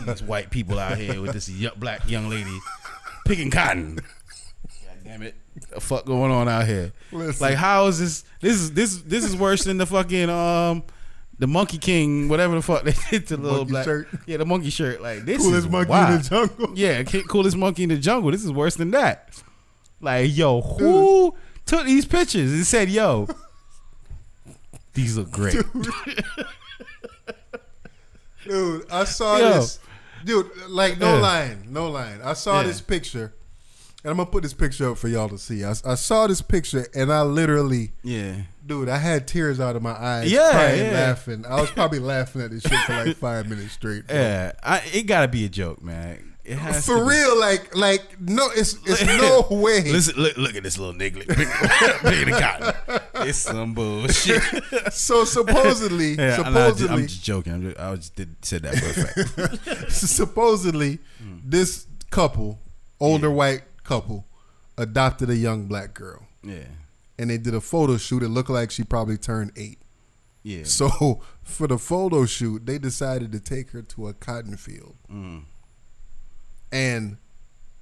These white people out here with this black young lady picking cotton. God damn it! What the fuck going on out here? Listen. Like, how is this? This is worse than the fucking the Monkey King, whatever the fuck they did to the little black shirt. Yeah, the monkey shirt. Like, this coolest is monkey wild. in the jungle. Yeah, coolest monkey in the jungle. This is worse than that. Like, yo, who took these pictures and said, yo, these look great. Dude, I saw this. Dude, like, no line. I saw this picture. And I'm going to put this picture up for y'all to see. I saw this picture, and I literally, dude, I had tears out of my eyes, crying, laughing. I was probably laughing at this shit for like 5 minutes straight. Bro. Yeah, it got to be a joke, man. It has for real, like no, it's no way. Listen, look at this little nigga, bigger than cotton. It's some bullshit. So supposedly, I'm just joking. I just said that for a fact. Supposedly, this couple, older white couple, adopted a young black girl. Yeah, and they did a photo shoot. It looked like she probably turned 8. Yeah. So for the photo shoot, they decided to take her to a cotton field. And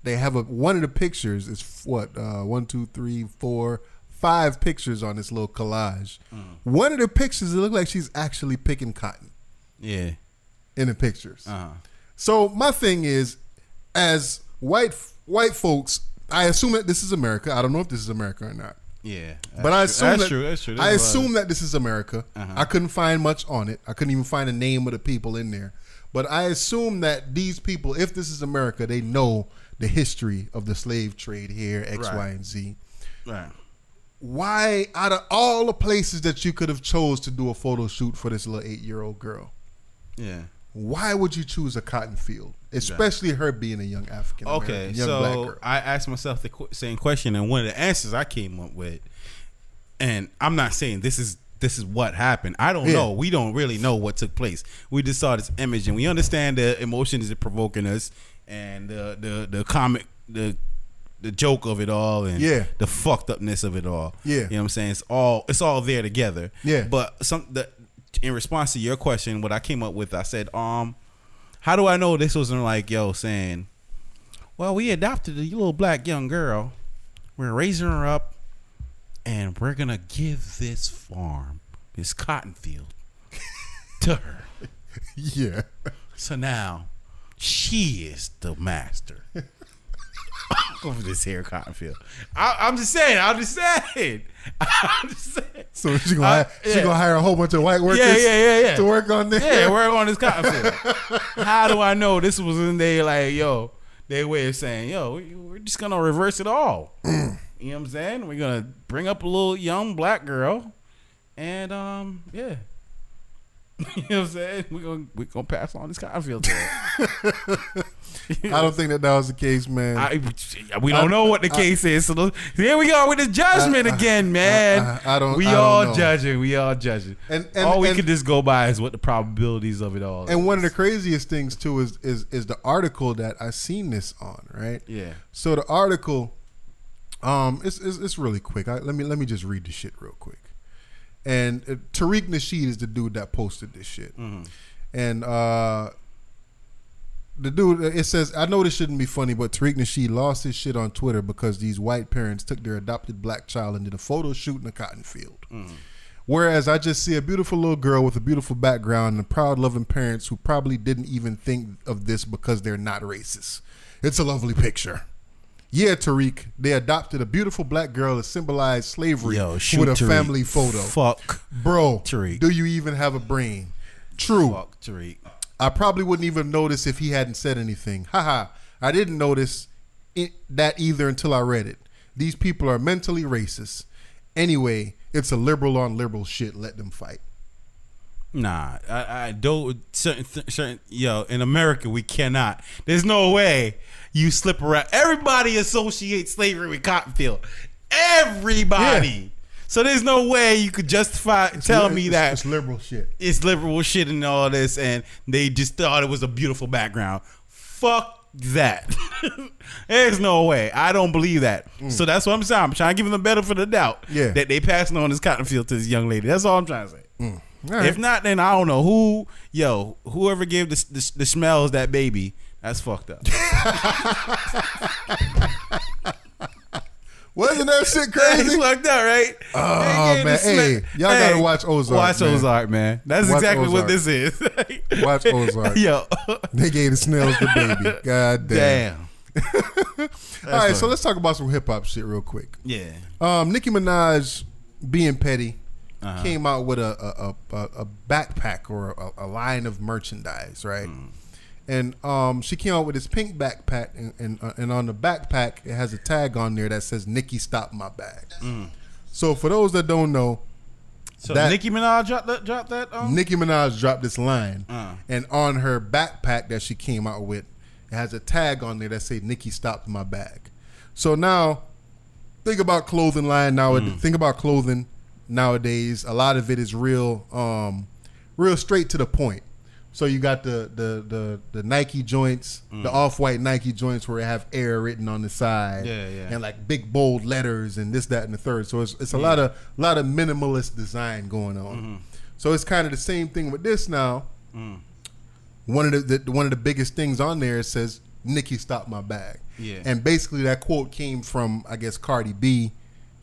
they have one of the pictures is what 1, 2, 3, 4, 5 pictures on this little collage. One of the pictures, it looked like she's actually picking cotton. Yeah, in the pictures. So my thing is, as white folks, I assume that this is America. I don't know if this is America or not. Yeah, but I assume that's true. I assume that this is America. I couldn't find much on it. I couldn't even find the name of the people in there. But I assume that these people, if this is America, they know the history of the slave trade here, X, Y, and Z. Right. Why, out of all the places that you could have chose to do a photo shoot for this little 8-year-old girl, why would you choose a cotton field, especially her being a young African American, young black girl? I asked myself the same question, and one of the answers I came up with, and I'm not saying this is this is what happened. I don't know. We don't really know what took place. We just saw this image, and we understand the emotions it provoking us, and the comic, the joke of it all, and the fucked upness of it all. Yeah, you know what I'm saying? It's all there together. Yeah. But in response to your question, what I came up with, I said, how do I know this wasn't like saying, well, we adopted a little black young girl, we're raising her up, and we're gonna give this farm, this cotton field, to her. Yeah. So now she is the master over this here cotton field. I'm just saying. So she gonna hire a whole bunch of white workers to work on this. Yeah, work on this cotton field. How do I know this was in their their way of saying, we're just gonna reverse it all. You know what I'm saying? We're gonna bring up a little young black girl, and you know what I'm saying? We're gonna pass on this cotton field to her. I don't think that was the case, man. We don't know what the case is. So here we go with the judgment again, man. We all judging. And all we can just go by is what the probabilities of it all. And one of the craziest things too is the article that I seen this on, right? Yeah. So the article, it's really quick. Let me just read the shit real quick. And Tariq Nasheed is the dude that posted this shit. Mm-hmm. And the dude, it says, I know this shouldn't be funny, but Tariq Nasheed lost his shit on Twitter because these white parents took their adopted black child and did a photo shoot in a cotton field. Mm-hmm. Whereas I just see a beautiful little girl with a beautiful background and proud, loving parents who probably didn't even think of this because they're not racist. It's a lovely picture. Yeah, Tariq, they adopted a beautiful black girl to symbolize slavery with a Tariq. Family photo. Fuck. Bro, Tariq. Do you even have a brain? True. Fuck Tariq. I probably wouldn't even notice if he hadn't said anything. Haha. I didn't notice that either until I read it. These people are mentally racist. Anyway, it's a liberal on liberal shit. Let them fight. Nah, I don't. Certain, in America, we cannot. There's no way you slip around. Everybody associates slavery with cotton field. Everybody. Yeah. So there's no way you could tell me that it's liberal shit. It's liberal shit and all this, and they just thought it was a beautiful background. Fuck that. There's no way. I don't believe that. So that's what I'm saying. I'm trying to give them the benefit of the doubt that they passing on this cotton field to this young lady. That's all I'm trying to say. Right. If not, then I don't know whoever gave the smells that baby. That's fucked up. Wasn't that shit crazy? It's fucked up, right? Oh, man. Hey, y'all gotta watch Ozark. Watch Ozark, man. That's exactly what this is. Watch Ozark. Yo. They gave the snails the baby. God damn. All right, so let's talk about some hip hop shit real quick. Yeah. Nicki Minaj, being petty, came out with a backpack or a line of merchandise, right? And she came out with this pink backpack, and on the backpack it has a tag on there that says "Nicki Stop My Bag." So for those that don't know, Nicki Minaj dropped that. Nicki Minaj dropped this line, and on her backpack that she came out with, it has a tag on there that says "Nicki Stop My Bag." So now, think about clothing line nowadays. Think about clothing nowadays. A lot of it is real straight to the point. So you got the Nike joints, the off-white Nike joints where it have air written on the side, and like big bold letters and this, that, and the third. So it's a lot of minimalist design going on. So it's kind of the same thing with this now. One of the biggest things on there says "Nicki Stop My Bag," and basically that quote came from, I guess, Cardi B,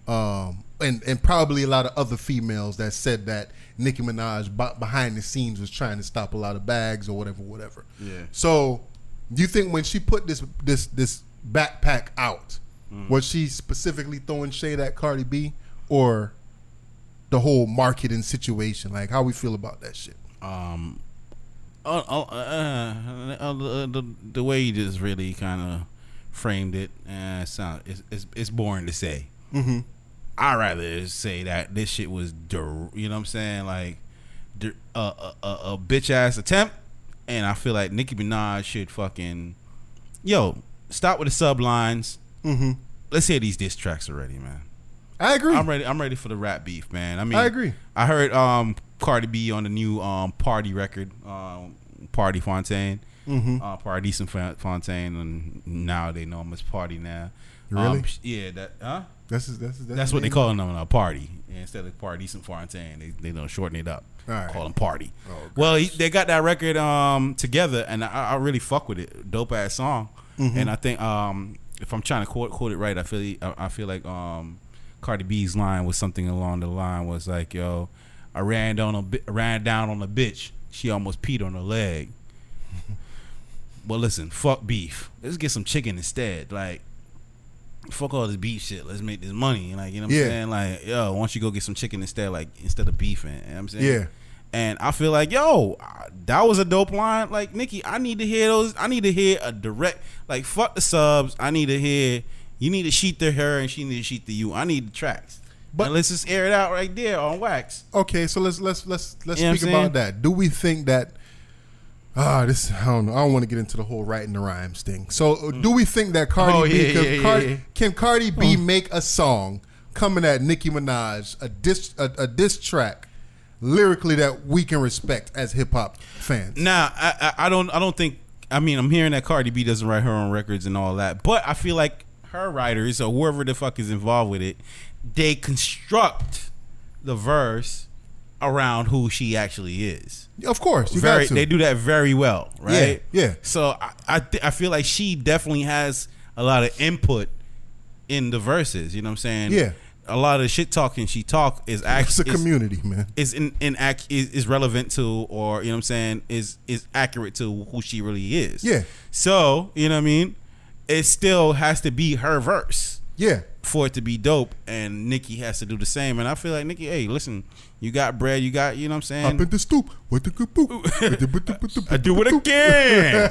and probably a lot of other females that said that Nicki Minaj behind the scenes was trying to stop a lot of bags or whatever. Yeah. So, do you think when she put this backpack out, was she specifically throwing shade at Cardi B or the whole marketing situation? Like, how we feel about that shit? The way you just really kind of framed it, it's boring to say. I'd rather say that this shit was, you know what I'm saying, like a bitch ass attempt, and I feel like Nicki Minaj should fucking stop with the sublines. Let's hear these diss tracks already, man. I agree. I'm ready for the rap beef, man. I mean, I agree. I heard Cardi B on the new Party record, Party Fontaine, Paradis and Fontaine, and now they know him as Party now. Really? Yeah, that That's what they call him now, Party. Instead of Paradis and Fontaine, they don't shorten it up. Right. Call him Party. Oh, well, they got that record together, and I really fuck with it. Dope ass song. And I think if I'm trying to quote it right, I feel like Cardi B's line was something along the line was like, "Yo, I ran down on a bitch. She almost peed on her leg." But listen, fuck beef. Let's get some chicken instead. Like, fuck all this beef shit. Let's make this money. Like, you know what I'm saying? Like, yo, why don't you go get some chicken instead? Like, instead of beefing. You know what I'm saying? Yeah. And I feel like, yo, that was a dope line. Like, Nicki, I need to hear those. I need to hear a direct, like, fuck the subs. I need to hear, you need to sheet to her and she need to sheet to you. I need the tracks. But and let's just air it out right there on wax. Okay, so let's speak about that. Do we think that I don't know. I don't want to get into the whole writing the rhymes thing. So do we think that Cardi B can Cardi B make a song coming at Nicki Minaj, a diss track lyrically that we can respect as hip hop fans? Nah, I don't think. I mean, I'm hearing that Cardi B doesn't write her own records and all that, but I feel like her writers or whoever the fuck is involved with it, they construct the verse around who she actually is. Of course, got to. They do that very well, right? Yeah. So I feel like she definitely has a lot of input in the verses. You know what I'm saying? Yeah. A lot of the shit talking she talk is actually it's a community, man. Is relevant to, or you know what I'm saying, is accurate to who she really is. Yeah. So you know what I mean. It still has to be her verse. Yeah. For it to be dope, and Nicki has to do the same. And I feel like, Nicki, hey, listen, you got bread, you got, you know what I'm saying? Up in the stoop with the kapoop. I do it again.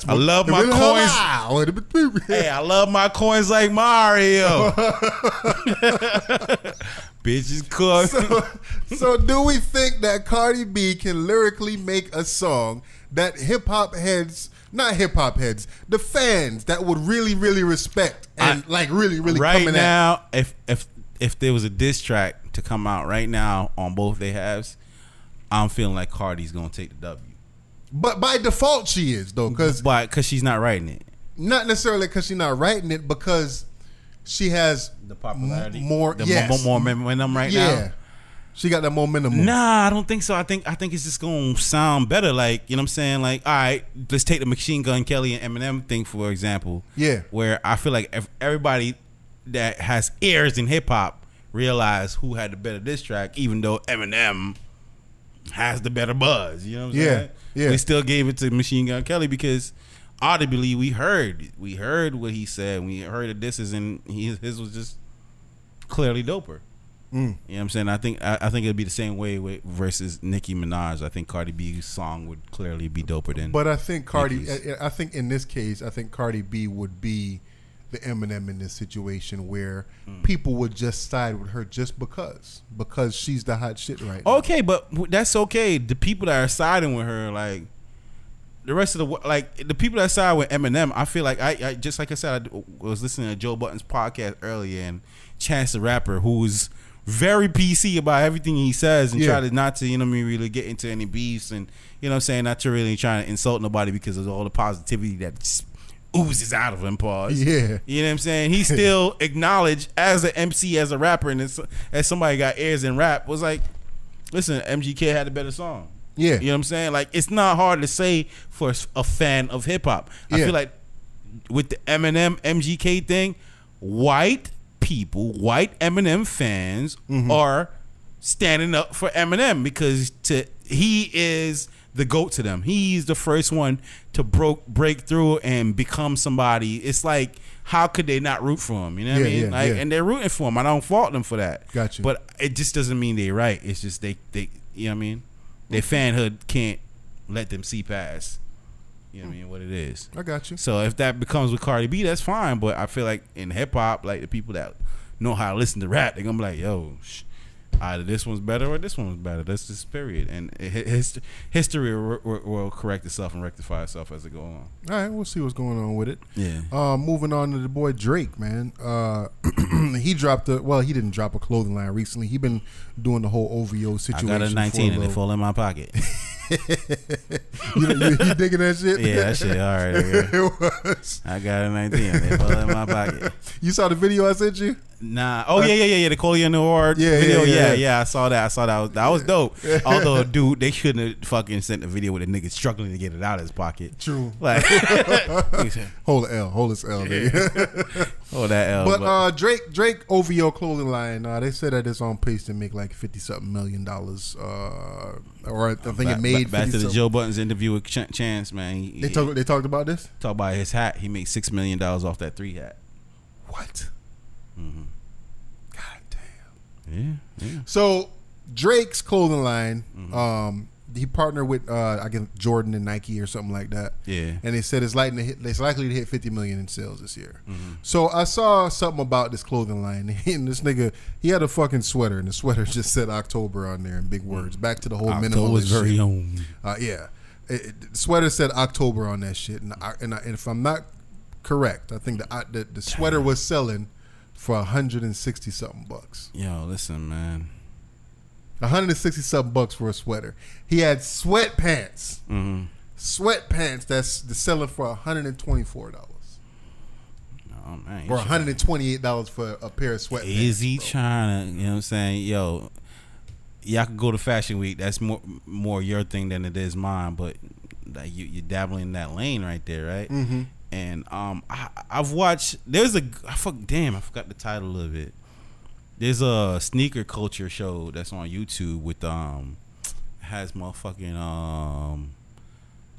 I love my coins. Hey, I love my coins like Mario. Bitches cook. So do we think that Cardi B can lyrically make a song that hip hop heads, not hip hop heads, the fans that would really, really respect and really right coming now, if there was a diss track to come out right now on both they halves, I'm feeling like Cardi's gonna take the W. But by default, she is though, because she's not writing it. Not necessarily because she's not writing it, because she has the popularity, more momentum right now. She got that momentum. Nah, I don't think so. I think it's just gonna sound better. Like, you know what I'm saying? Like, all right, let's take the Machine Gun Kelly and Eminem thing for example. Yeah. Where I feel like if everybody that has ears in hip hop realize who had the better diss track, even though Eminem has the better buzz. You know what I'm saying? Yeah. We still gave it to Machine Gun Kelly because audibly we heard what he said. We heard the disses, and his was just clearly doper. You know what I'm saying? I think it'd be the same way versus Nicki Minaj. I think Cardi B's song would clearly be doper than. But I think I think in this case, I think Cardi B would be the Eminem in this situation where people would just side with her just because she's the hot shit right now. Okay, but that's okay. The people that are siding with her, like the rest of the people that side with Eminem, I feel like I just like I said, I was listening to Joe Budden's podcast earlier, and Chance the Rapper, who's very PC about everything he says and try to not to, you know what I mean, really get into any beefs and, you know what I'm saying, not to really trying to insult nobody because of all the positivity that oozes out of him, pause. Yeah. You know what I'm saying? He still acknowledged as an MC, as a rapper, and as somebody got ears in rap, was like, listen, MGK had a better song. Yeah. You know what I'm saying? Like, it's not hard to say for a fan of hip hop. I feel like with the Eminem MGK thing, white Eminem fans are standing up for Eminem because he is the GOAT to them. He's the first one to break through and become somebody. It's like, how could they not root for him? You know what I mean? And they're rooting for him. I don't fault them for that. Gotcha. But it just doesn't mean they're right. It's just they you know what I mean? Their fanhood can't let them see past. You know what I mean? What it is. I got you. So if that becomes with Cardi B, that's fine. But I feel like in hip hop, like the people that know how to listen to rap, they're gonna be like, yo, either this one's better or this one's better. That's just period. And history will correct itself and rectify itself as it goes on. All right, we'll see what's going on with it. Yeah. Moving on to the boy Drake, man. He dropped he didn't drop a clothing line recently. He been doing the whole OVO situation. I got a 19 and they fall in my pocket. you digging that shit? Yeah, that shit. All right. Okay. It was. I got a 19 and they fall in my pocket. You saw the video I sent you? Nah. Oh yeah. The Coley and the Award video. Yeah. I saw that. That was dope. Although, dude, they shouldn't have fucking sent the video with a nigga struggling to get it out of his pocket. True. Like, hold the L. Hold this L, nigga. Hold that L. But Drake OVO clothing line. They said that it's on pace to make like $50-something million. Or I think it made back to the Joe Budden's interview with Chance, man. They talked about this. Talk about his hat. He made $6 million off that 3 hat. What? Mm-hmm. God damn. Yeah. So Drake's clothing line, he partnered with I guess Jordan and Nike or something like that. Yeah. And they said it's likely to hit 50 million in sales this year. So I saw something about this clothing line, and this nigga, he had a fucking sweater, and the sweater just said October on there in big words. Back to the whole minimalist was very shit. own. Yeah. The sweater said October on that shit, and if I'm not correct, I think the sweater was selling for $160 something bucks. Yo, listen, man. $160 something bucks for a sweater. He had sweatpants. Sweatpants that's selling for $124. Oh, man, or $128 for a pair of sweatpants. Is he trying to, you know what I'm saying? Yo, y'all can go to Fashion Week. That's more your thing than it is mine, but like you're dabbling in that lane right there, right? And I've watched. I forgot the title of it. There's a sneaker culture show that's on YouTube with has motherfucking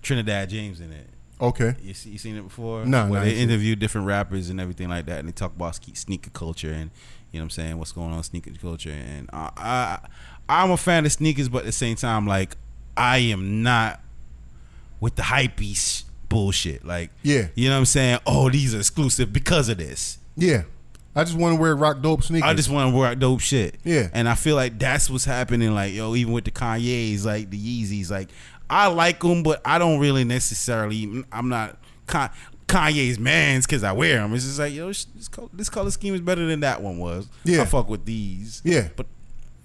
Trinidad James in it. Okay. You seen it before? No. Where they interview different rappers and everything like that, and they talk about sneaker culture and, you know what I'm saying, what's going on in sneaker culture. And I'm a fan of sneakers, but at the same time, like, I am not with the hypebeast bullshit. Like, yeah, you know what I'm saying? Oh, these are exclusive because of this. Yeah. I just want to wear rock dope sneakers. I just want to wear dope shit. Yeah. And I feel like that's what's happening. Like, yo, even with the Kanye's, like the Yeezys, like, I like them, but I don't really necessarily. I'm not Kanye's man's because I wear them. It's just like, yo, this color scheme is better than that one was. Yeah. I fuck with these. Yeah. But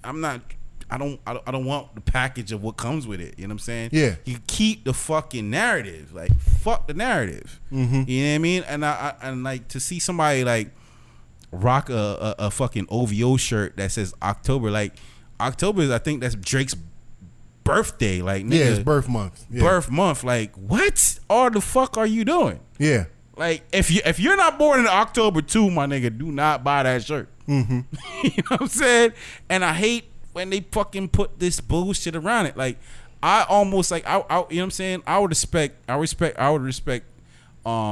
I'm not. I don't want the package of what comes with it. You know what I'm saying? Yeah. You keep the fucking narrative. Like, fuck the narrative. You know what I mean? And and like to see somebody like rock a fucking OVO shirt that says October. Like, October is, I think that's Drake's birthday. Like, nigga, yeah, it's birth month. Yeah. Birth month. Like, what all the fuck are you doing? Yeah. Like, if you're not born in October too, my nigga, do not buy that shirt. You know what I'm saying? And I hate when they fucking put this bullshit around it. Like, I almost like I you know what I'm saying? I would respect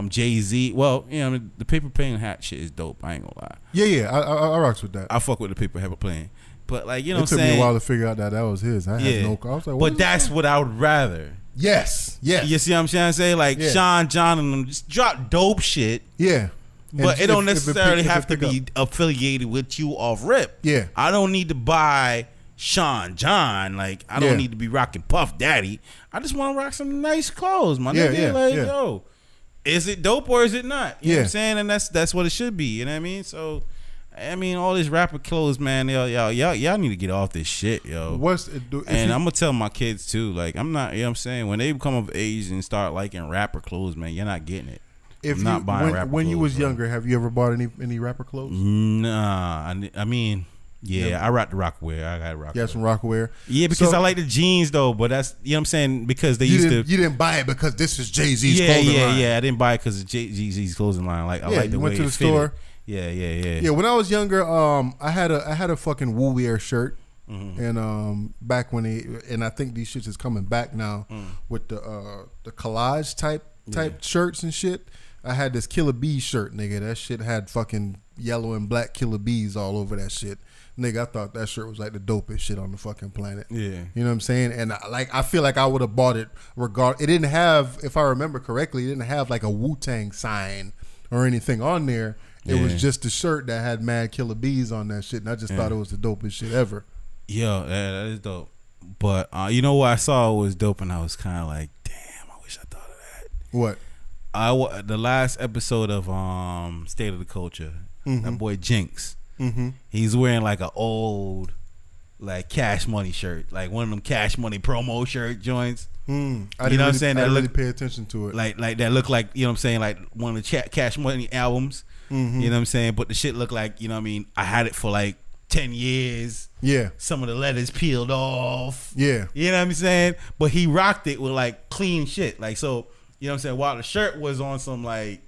Jay-Z. Well, you know, the paper plane hat shit is dope. I ain't gonna lie. Yeah, I rocks with that. I fuck with the paper plane. But like, you know it what I'm took saying? me a while to figure out that was his. I had no. I was like, but that's what I would rather. Yes. You see what I'm trying to say? Like, Sean John and them just drop dope shit. Yeah. But it don't necessarily have to be affiliated with you off rip. Yeah. I don't need to buy Sean John. Like, I don't need to be rocking Puff Daddy. I just want to rock some nice clothes, my nigga. Like, yo, is it dope or is it not? You know what I'm saying? And that's what it should be. You know what I mean? So, I mean, all this rapper clothes, man. Y'all need to get off this shit, yo. And I'm gonna tell my kids too. Like, I'm not. You know what I'm saying? When they come of age and start liking rapper clothes, man, you're not getting it. I'm not buying rapper clothes. When you was younger, have you ever bought any rapper clothes? Nah. I mean, yeah, I rock the Rockaware. I got Rockaware. You got some Rockaware? Yeah, because I like the jeans though. But that's, you know what I'm saying, because they used to. You didn't buy it because this is Jay-Z's clothing line. Yeah. I didn't buy it because of Jay-Z's clothing line. Like, I like the way went to the it fitted. store. Yeah. Yeah, when I was younger, I had a fucking Woo Wear shirt. And back when and I think these shits is coming back now with the collage type shirts and shit. I had this Killa Bee shirt, nigga. That shit had fucking yellow and black Killa Bees all over that shit. Nigga, I thought that shirt was like the dopest shit on the fucking planet. Yeah. You know what I'm saying? And I feel like I would have bought it it didn't have, if I remember correctly, it didn't have like a Wu-Tang sign or anything on there. It was just a shirt that had mad Killa Bees on that shit, and I just thought it was the dopest shit ever. Yo, that is dope. But you know what I saw was dope, and I was kind of like, damn, I wish I thought of that. What? The last episode of State of the Culture, that boy Jinx, he's wearing like an old like Cash Money shirt, like one of them Cash Money promo shirt joints. I you know really, what I'm saying? I that really look, pay attention to it. like that look like, you know what I'm saying, like one of the Cash Money albums. You know what I'm saying? But the shit look like, you know what I mean, I had it for like 10 years. Yeah. Some of the letters peeled off. Yeah. You know what I'm saying? But he rocked it with like clean shit. Like, so, you know what I'm saying? While the shirt was on some like,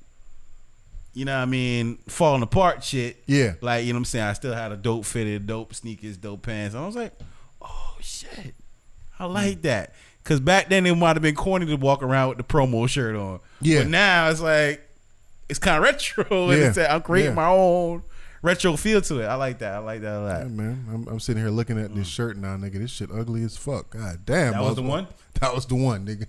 you know what I mean, falling apart shit. Yeah. Like, you know what I'm saying? I still had a dope fitted, dope sneakers, dope pants. And I was like, oh shit. I like that. Cause back then it might have been corny to walk around with the promo shirt on. Yeah. But now it's like, it's kind of retro. And it's I'm creating my own retro feel to it. I like that. I like that a lot. Yeah, man. I'm sitting here looking at this shirt now, nigga. This shit ugly as fuck. God damn. That was the one? That was the one, nigga.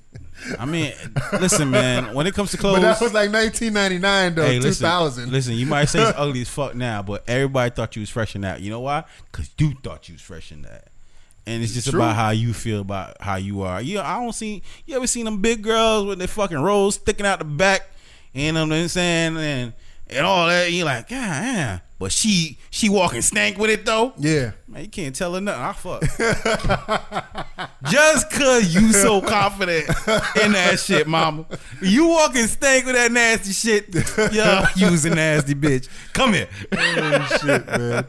I mean, listen, man. When it comes to clothes, But that was like 1999 though, hey, 2000. Listen, you might say it's ugly as fuck now, but everybody thought you was fresh in that. You know why? Because you thought you was fresh in that. And it's just True. about how you feel about how you are. You ever seen them big girls with their fucking rolls sticking out the back, you know what I'm saying, and all that, and you're like, God damn. But she walking stank with it though. Yeah. Man, you can't tell her nothing. I fuck. Just cause you so confident in that shit, mama. You walking stank with that nasty shit. Yo, you's a nasty bitch. Come here. Oh shit, man.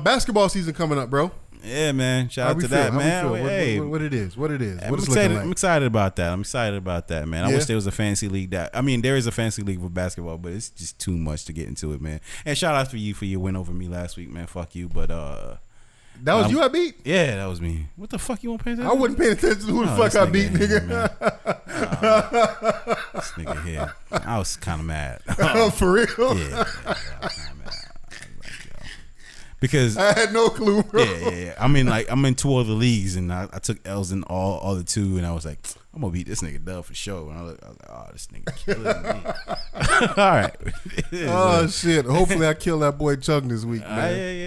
Basketball season coming up, bro. Yeah, man. Shout out to feel? that, How we man. feel? Hey, What it is. What it's I'm looking excited. like. I'm excited about that. Man. I Yeah. wish there was a fantasy league there is a fantasy league for basketball, but it's just too much to get into it, man. And shout out for your win over me last week, man. Fuck you, but That was you I beat? yeah, that was me. What the fuck you want to pay attention? I wasn't paying attention to who the fuck this I beat, here, nigga. man. This nigga here. I was kind of mad. For real? Yeah, I was kind of mad. Because I had no clue, bro. yeah. I mean, like, I'm in 2 other leagues, and I took L's in all the 2, and I was like, I'm gonna beat this nigga Dub for sure. And I was like, oh, this nigga killing me. All right. Oh shit! Hopefully, I kill that boy Chung this week, man.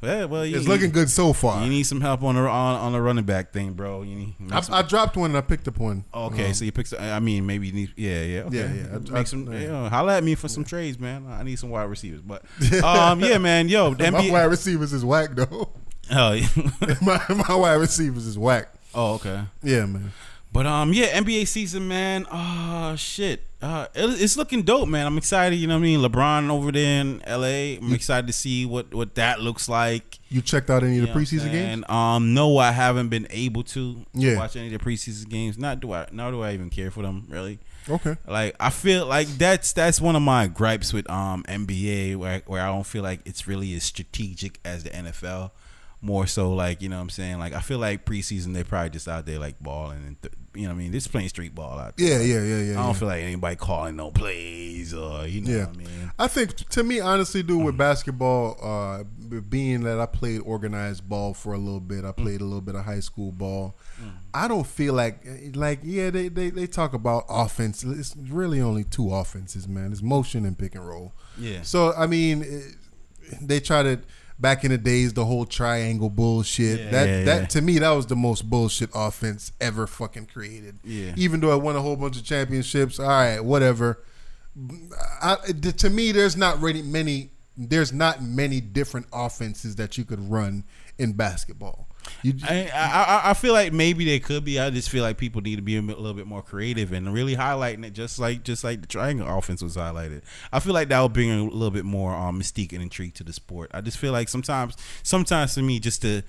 Yeah. Well, It's looking good so far. You need some help on the running back thing, bro. You need. I dropped one and I picked up one. Okay, so you picked. I mean, maybe you need. Yeah. Okay. Yeah. Make some. Holla at me for some trades, man. I need some wide receivers, but yeah, man. Yo, the My NBA. wide receivers is whack though. Oh, yeah. my wide receivers is whack. Oh, okay. Yeah, man. But yeah, NBA season, man. Oh shit, it's looking dope, man. I'm excited. You know what I mean? LeBron over there in LA. I'm excited to see what that looks like. You checked out any of the preseason games? No, I haven't been able to Yeah. watch any of the preseason games. Nor do I even care for them really. Okay. Like, I feel like that's one of my gripes with NBA, where I don't feel like it's really as strategic as the NFL. More so, like, you know what I'm saying? Like, I feel like preseason, they probably just out there, like, balling. And you know what I mean? They're just playing street ball out there. Yeah. I don't feel like anybody calling no plays or, you know what I mean? I think, to me, honestly, dude, with basketball, being that I played organized ball for a little bit, I played a little bit of high school ball. I don't feel like yeah, they talk about offense. It's really only 2 offenses, man. It's motion and pick and roll. Yeah. So, I mean, they try to... Back in the days, the whole triangle bullshit. That to me, that was the most bullshit offense ever fucking created. Yeah. Even though I won a whole bunch of championships, all right, whatever. To me, there's not many different offenses that you could run in basketball. I feel like maybe they could be. I just feel like people need to be a little bit more creative and really highlighting it, just like the triangle offense was highlighted. I feel like that would bring a little bit more mystique and intrigue to the sport. I just feel like sometimes for me to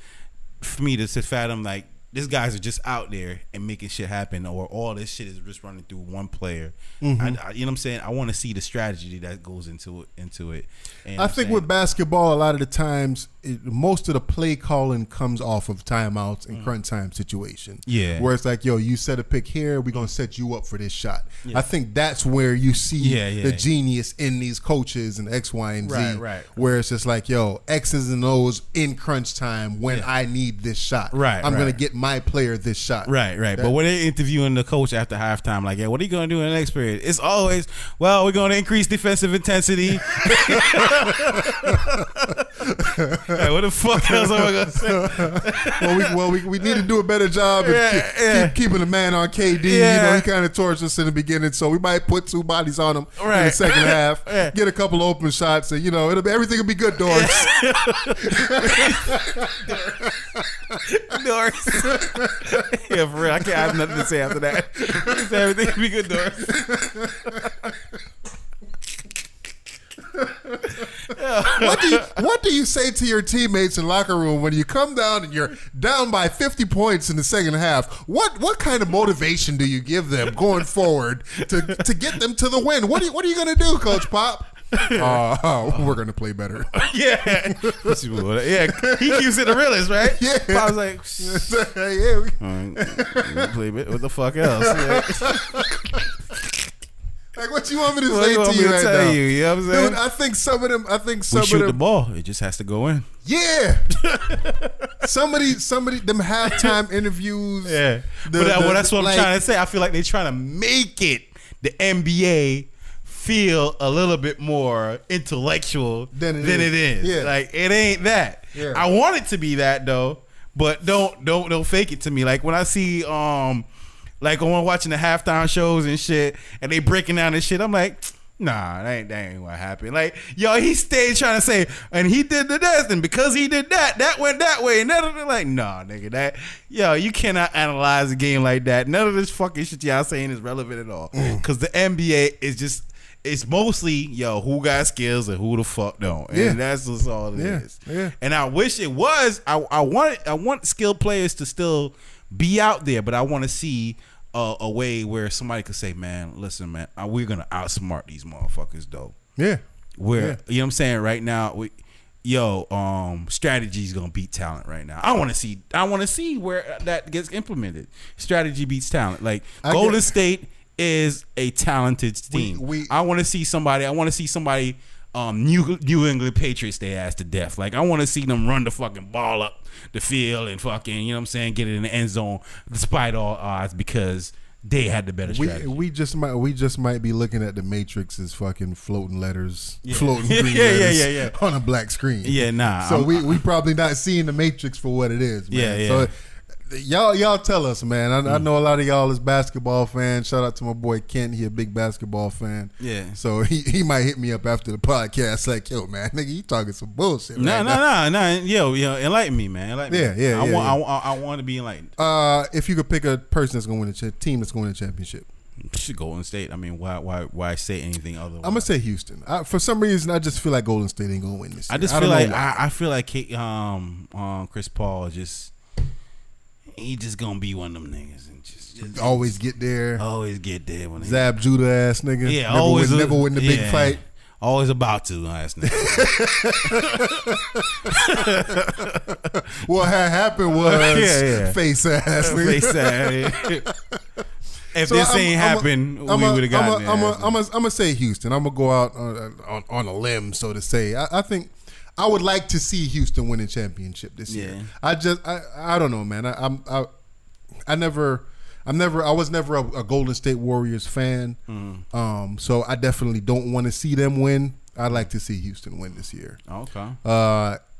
fathom, like, these guys are just out there and making shit happen, or all this shit is just running through one player. You know what I'm saying? I want to see the strategy that goes into it. And I think with basketball, a lot of the times, most of the play calling comes off of timeouts and crunch time situation. Yeah. Where it's like, yo, you set a pick here, we're going to set you up for this shot. Yeah. I think that's where you see the genius in these coaches and X, Y, and Z. Right. Where it's just like, yo, X's and O's in crunch time when I need this shot. Right. I'm going to get my my player this shot. Right. But when they're interviewing the coach after halftime, like, yeah, what are you going to do in the next period? It's always, well, we're going to increase defensive intensity. Hey, what the fuck else am I going to say? we need to do a better job of keeping the man on KD. Yeah. You know, he kind of torched us in the beginning, so we might put 2 bodies on him in the second half, get a couple of open shots, and, you know, everything will be good, Doris. Doris. Yeah, for real. I can't have nothing to say after that. Everything will be good, Doris. What do you say to your teammates in the locker room when you come down and you're down by 50 points in the second half? What kind of motivation do you give them going forward to get them to the win? What are you going to do, Coach Pop? We're going to play better. Yeah. He keeps it the realest, right? Yeah. I was like, play bit. What the fuck else? Like, what you want me to say to you right now? You know what I'm saying? Dude, I think some of them. We shoot the ball. It just has to go in. Yeah. somebody, them halftime interviews. Yeah. That's what I'm trying to say. I feel like they're trying to make it the NBA feel a little bit more intellectual than it is. Yeah. Like, it ain't that. Yeah. I want it to be that though, but don't fake it to me. Like when I see like when I'm watching the halftime shows and shit, and they breaking down this shit, I'm like, nah, that ain't what happened. Like, yo, he stayed trying to say, and he did this, and because he did that went that way, and that, like, nah, nigga, you cannot analyze a game like that. None of this fucking shit y'all saying is relevant at all. Because the NBA is just, it's mostly, yo, who got skills and who the fuck don't. And that's just all it is. Yeah. And I wish it was, I want skilled players to still be out there, but I want to see a way where somebody could say, man, listen, man, we're gonna outsmart these motherfuckers though. Yeah. You know what I'm saying? Right now, strategy's gonna beat talent right now. I want to see where that gets implemented. Strategy beats talent. Like Golden State is a talented team. I want to see somebody. New England Patriots they ass to death. Like I want to see them run the fucking ball up the field and fucking, you know what I'm saying, get it in the end zone despite all odds because they had the better strategy. We just might be looking at the Matrix as fucking floating letters, floating green letters on a black screen. Yeah, nah. So we probably not seeing the Matrix for what it is, man. Yeah. So y'all tell us, man. I know a lot of y'all is basketball fans. Shout out to my boy Kent. He a big basketball fan. Yeah. So he might hit me up after the podcast like, yo, man, nigga, you talking some bullshit. No. Yo, enlighten me, man. Enlighten me. I want to be enlightened. If you could pick a person that's going to win team that's going to win the championship. Golden State. I mean, why say anything other? I'm gonna say Houston. For some reason, I just feel like Golden State ain't gonna win this year. I feel like Chris Paul he just gonna be one of them niggas and just always get there. Always get there when Zab Judah ass nigga. Yeah, never win the big fight. Always about to ass nigga. What had happened was face ass nigga. Face ass. If this ain't happened, we would have gotten I'm gonna say Houston. I'm gonna go out on a limb, so to say. I think I would like to see Houston win a championship this year. I don't know, man. I was never a Golden State Warriors fan. So I definitely don't want to see them win. I'd like to see Houston win this year. Okay.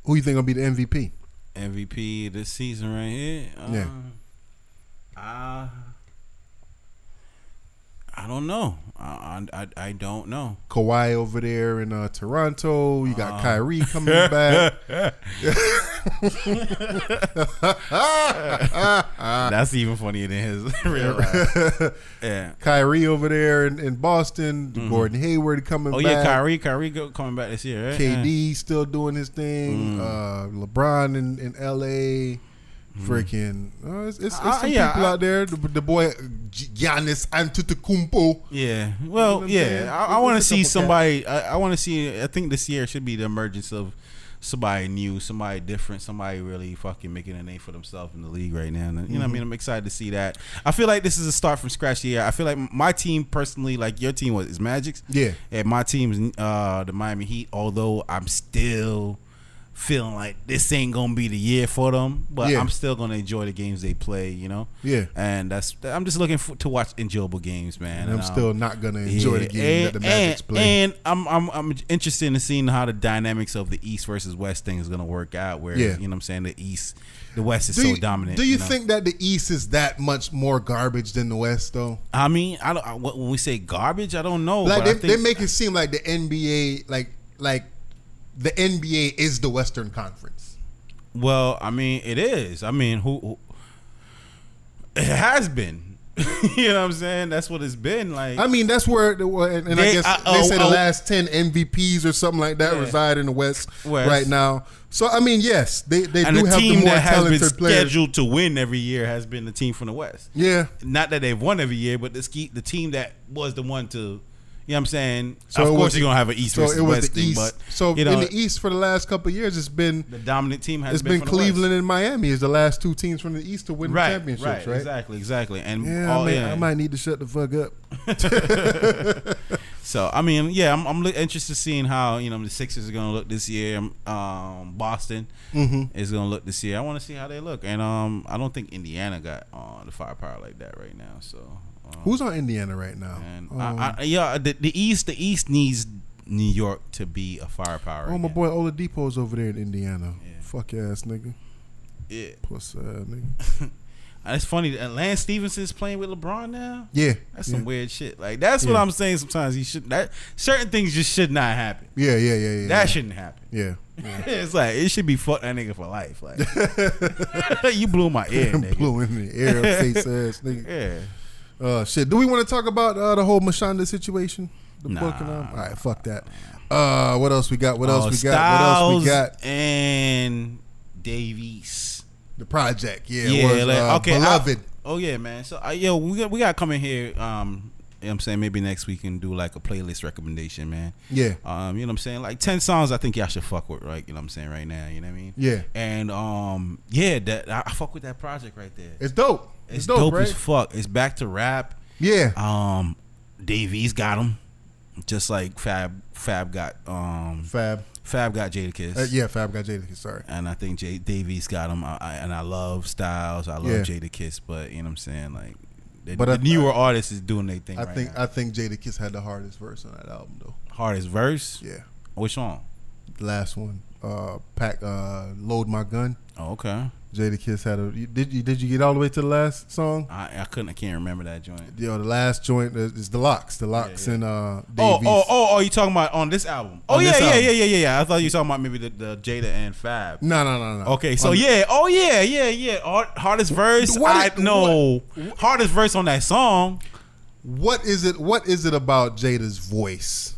Who you think gonna be the MVP? MVP this season right here? I don't know. I don't know. Kawhi over there in Toronto. You got Kyrie coming back. That's even funnier than his real life. Yeah. Kyrie over there in Boston. Gordon Hayward coming back. Oh yeah, Kyrie coming back this year. Right? KD still doing his thing. LeBron in LA. Freaking, it's some people out there. The boy Giannis Antetokounmpo. Yeah, well, yeah. I want to see somebody. I want to see. I think this year should be the emergence of somebody new, somebody different, somebody really fucking making a name for themselves in the league right now. And, you know what I mean? I'm excited to see that. I feel like this is a start from scratch year. I feel like my team personally, like your team is Magic's. Yeah. And my team is the Miami Heat. Although I'm still feeling like this ain't gonna be the year for them, but Yeah. I'm still gonna enjoy the games they play, you know. Yeah. And I'm just looking to watch enjoyable games, man. And I'm still not gonna enjoy the game and, that the Magic's play. And I'm interested in seeing how the dynamics of the East versus West thing is gonna work out. Where Yeah. you know what I'm saying, the West is so dominant. Do you know? think that the East is that much more garbage than the West, though? I mean, when we say garbage, I don't know. Like but they make it seem like the NBA, like the NBA is the Western Conference. Well, I mean, it is. I mean, who it has been. You know what I'm saying? That's what it's been like. I mean, that's where, and I guess they say the last 10 MVPs or something like that reside in the West right now. So I mean, yes, they do have the more that has been talented players. scheduled to win every year has been the team from the West. Yeah, not that they've won every year, but the team that was the one to. You know what I'm saying? So of course, you're gonna have an East versus West thing, but so in the East for the last couple of years, it's been the dominant team. Has it's been Cleveland and Miami is the last two teams from the East to win the championships, right? Exactly. And I might need to shut the fuck up. So I mean, yeah, I'm interested in seeing how the Sixers are gonna look this year. Boston is gonna look this year. I want to see how they look, and I don't think Indiana got the firepower like that right now. So. Who's on Indiana right now? And the East needs New York to be a firepower. Oh, my boy Oladipo's over there in Indiana. Yeah. Fuck ass nigga. Yeah. Plus nigga. It's funny that Lance Stevenson's playing with LeBron now. Yeah. That's some weird shit. Like that's what I'm saying. Sometimes certain things just should not happen. Yeah. That shouldn't happen. Yeah. It's like it should be fuck that nigga for life. Like you blew my ear, nigga. Blew in the air, face ass nigga. Yeah. Shit. Do we want to talk about the whole Lashonda situation? The book and all? All right, fuck that. What else we got? What else we got? And Dave East. The project, Beloved. Man. So we got to come in here. You know what I'm saying, maybe next week and do like a playlist recommendation, man. Yeah. You know what I'm saying? Like 10 songs I think y'all should fuck with, right? You know what I'm saying right now, you know what I mean? Yeah. And that I fuck with that project right there. It's dope. It's dope right? as fuck. It's back to rap. Yeah. Dave East got him. Just like Fab got Fab got Jadakiss. Fab got Jadakiss, sorry. And I think Dave East got him. And I love Styles. I love Jadakiss, but you know what I'm saying? Like the newer artists is doing their thing. I think Jadakiss had the hardest verse on that album though. Hardest verse? Yeah. Which one? The last one. Load My Gun. Oh, okay. Jadakiss had a. Did you get all the way to the last song? I can't remember that joint. The last joint is the Locks. The Locks and Dave East. Oh, you talking about on this album? Oh yeah. I thought you were talking about maybe the Jada and Fab. No. Okay, so hardest verse. Hardest verse on that song. What is it about Jada's voice?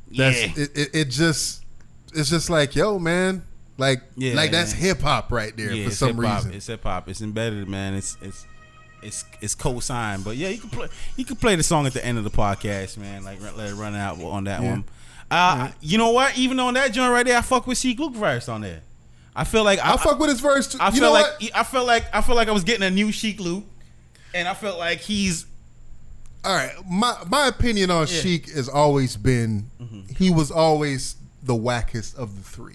It's just like, yo, man. Like that's hip hop right there for some reason. It's hip hop. It's embedded, man. It's co-signed. But yeah, you can play the song at the end of the podcast, man. Like let it run out on that one. You know what? Even on that joint right there, I fuck with Sheek Luke verse on there. I feel like I fuck with his verse too. I feel like I was getting a new Sheek Luke, and I felt like he's. All right, my opinion on Sheek has always been he was always the wackest of the three.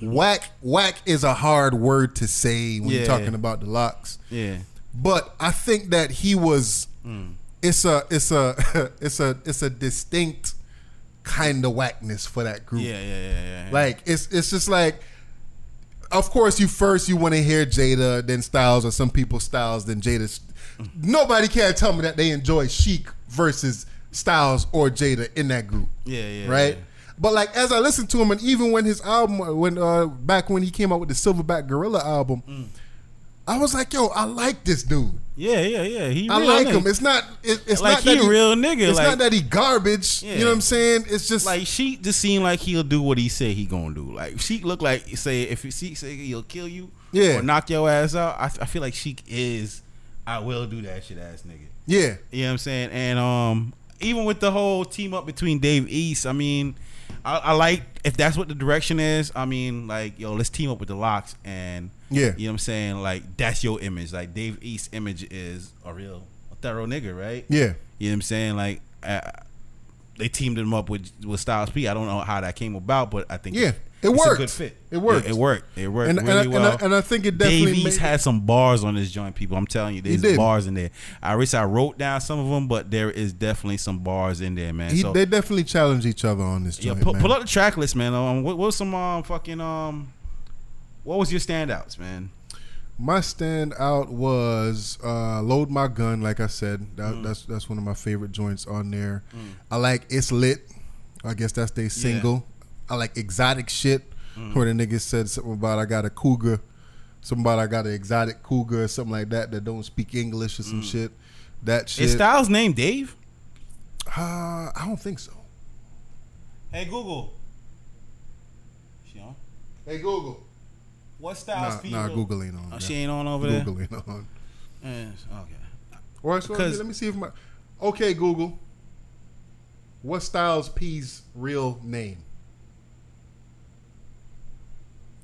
Whack is a hard word to say when you're talking about the Locks. Yeah. But I think that he was it's a distinct kind of whackness for that group. Yeah. Like it's just like, of course you want to hear Jada, then Styles, or some people Styles, then Jada. Nobody can tell me that they enjoy Sheek versus Styles or Jada in that group. Yeah. Right? Yeah. But like as I listened to him, and even when his album, back when he came out with the Silverback Gorilla album, I was like, yo, I like this dude. Yeah. I like him. It's not. It's like not that he a real nigga. It's not that he garbage. Yeah. You know what I'm saying? It's just like Sheek just seem like he'll do what he say he gonna do. Like Sheek look like if Sheek say he'll kill you, or knock your ass out. I feel like Sheek is I will do that shit ass nigga. Yeah, you know what I'm saying. And even with the whole team up between Dave East, I mean. I like if that's what the direction is. I mean, like, yo, let's team up with the Locks, and you know what I'm saying. Like, that's your image. Like, Dave East's image is a thorough nigga, right? Yeah, you know what I'm saying. Like, they teamed him up with Styles P. I don't know how that came about, but I think It worked. It's a good fit. It worked. It worked. It worked And, really well. and I think it definitely Dave East had some bars on this joint, people. I'm telling you, there's bars in there. I wish I wrote down some of them, but there is definitely some bars in there, man. They definitely challenge each other on this joint, man. Pull up the track list, man. What was some what was your standouts, man? My standout was Load My Gun, like I said. That's one of my favorite joints on there. I like It's Lit. I guess that's their single. I like Exotic Shit, where the nigga said something about I got a cougar. Something about I got an exotic cougar or something like that don't speak English or some shit. That shit. Is Styles' name Dave? I don't think so. Hey, Google. She on? Hey, Google. What Styles' Nah, Google ain't on. She ain't on over there? Google ain't on. Okay. Or so let me see if my... Okay, Google. What's Styles P's real name?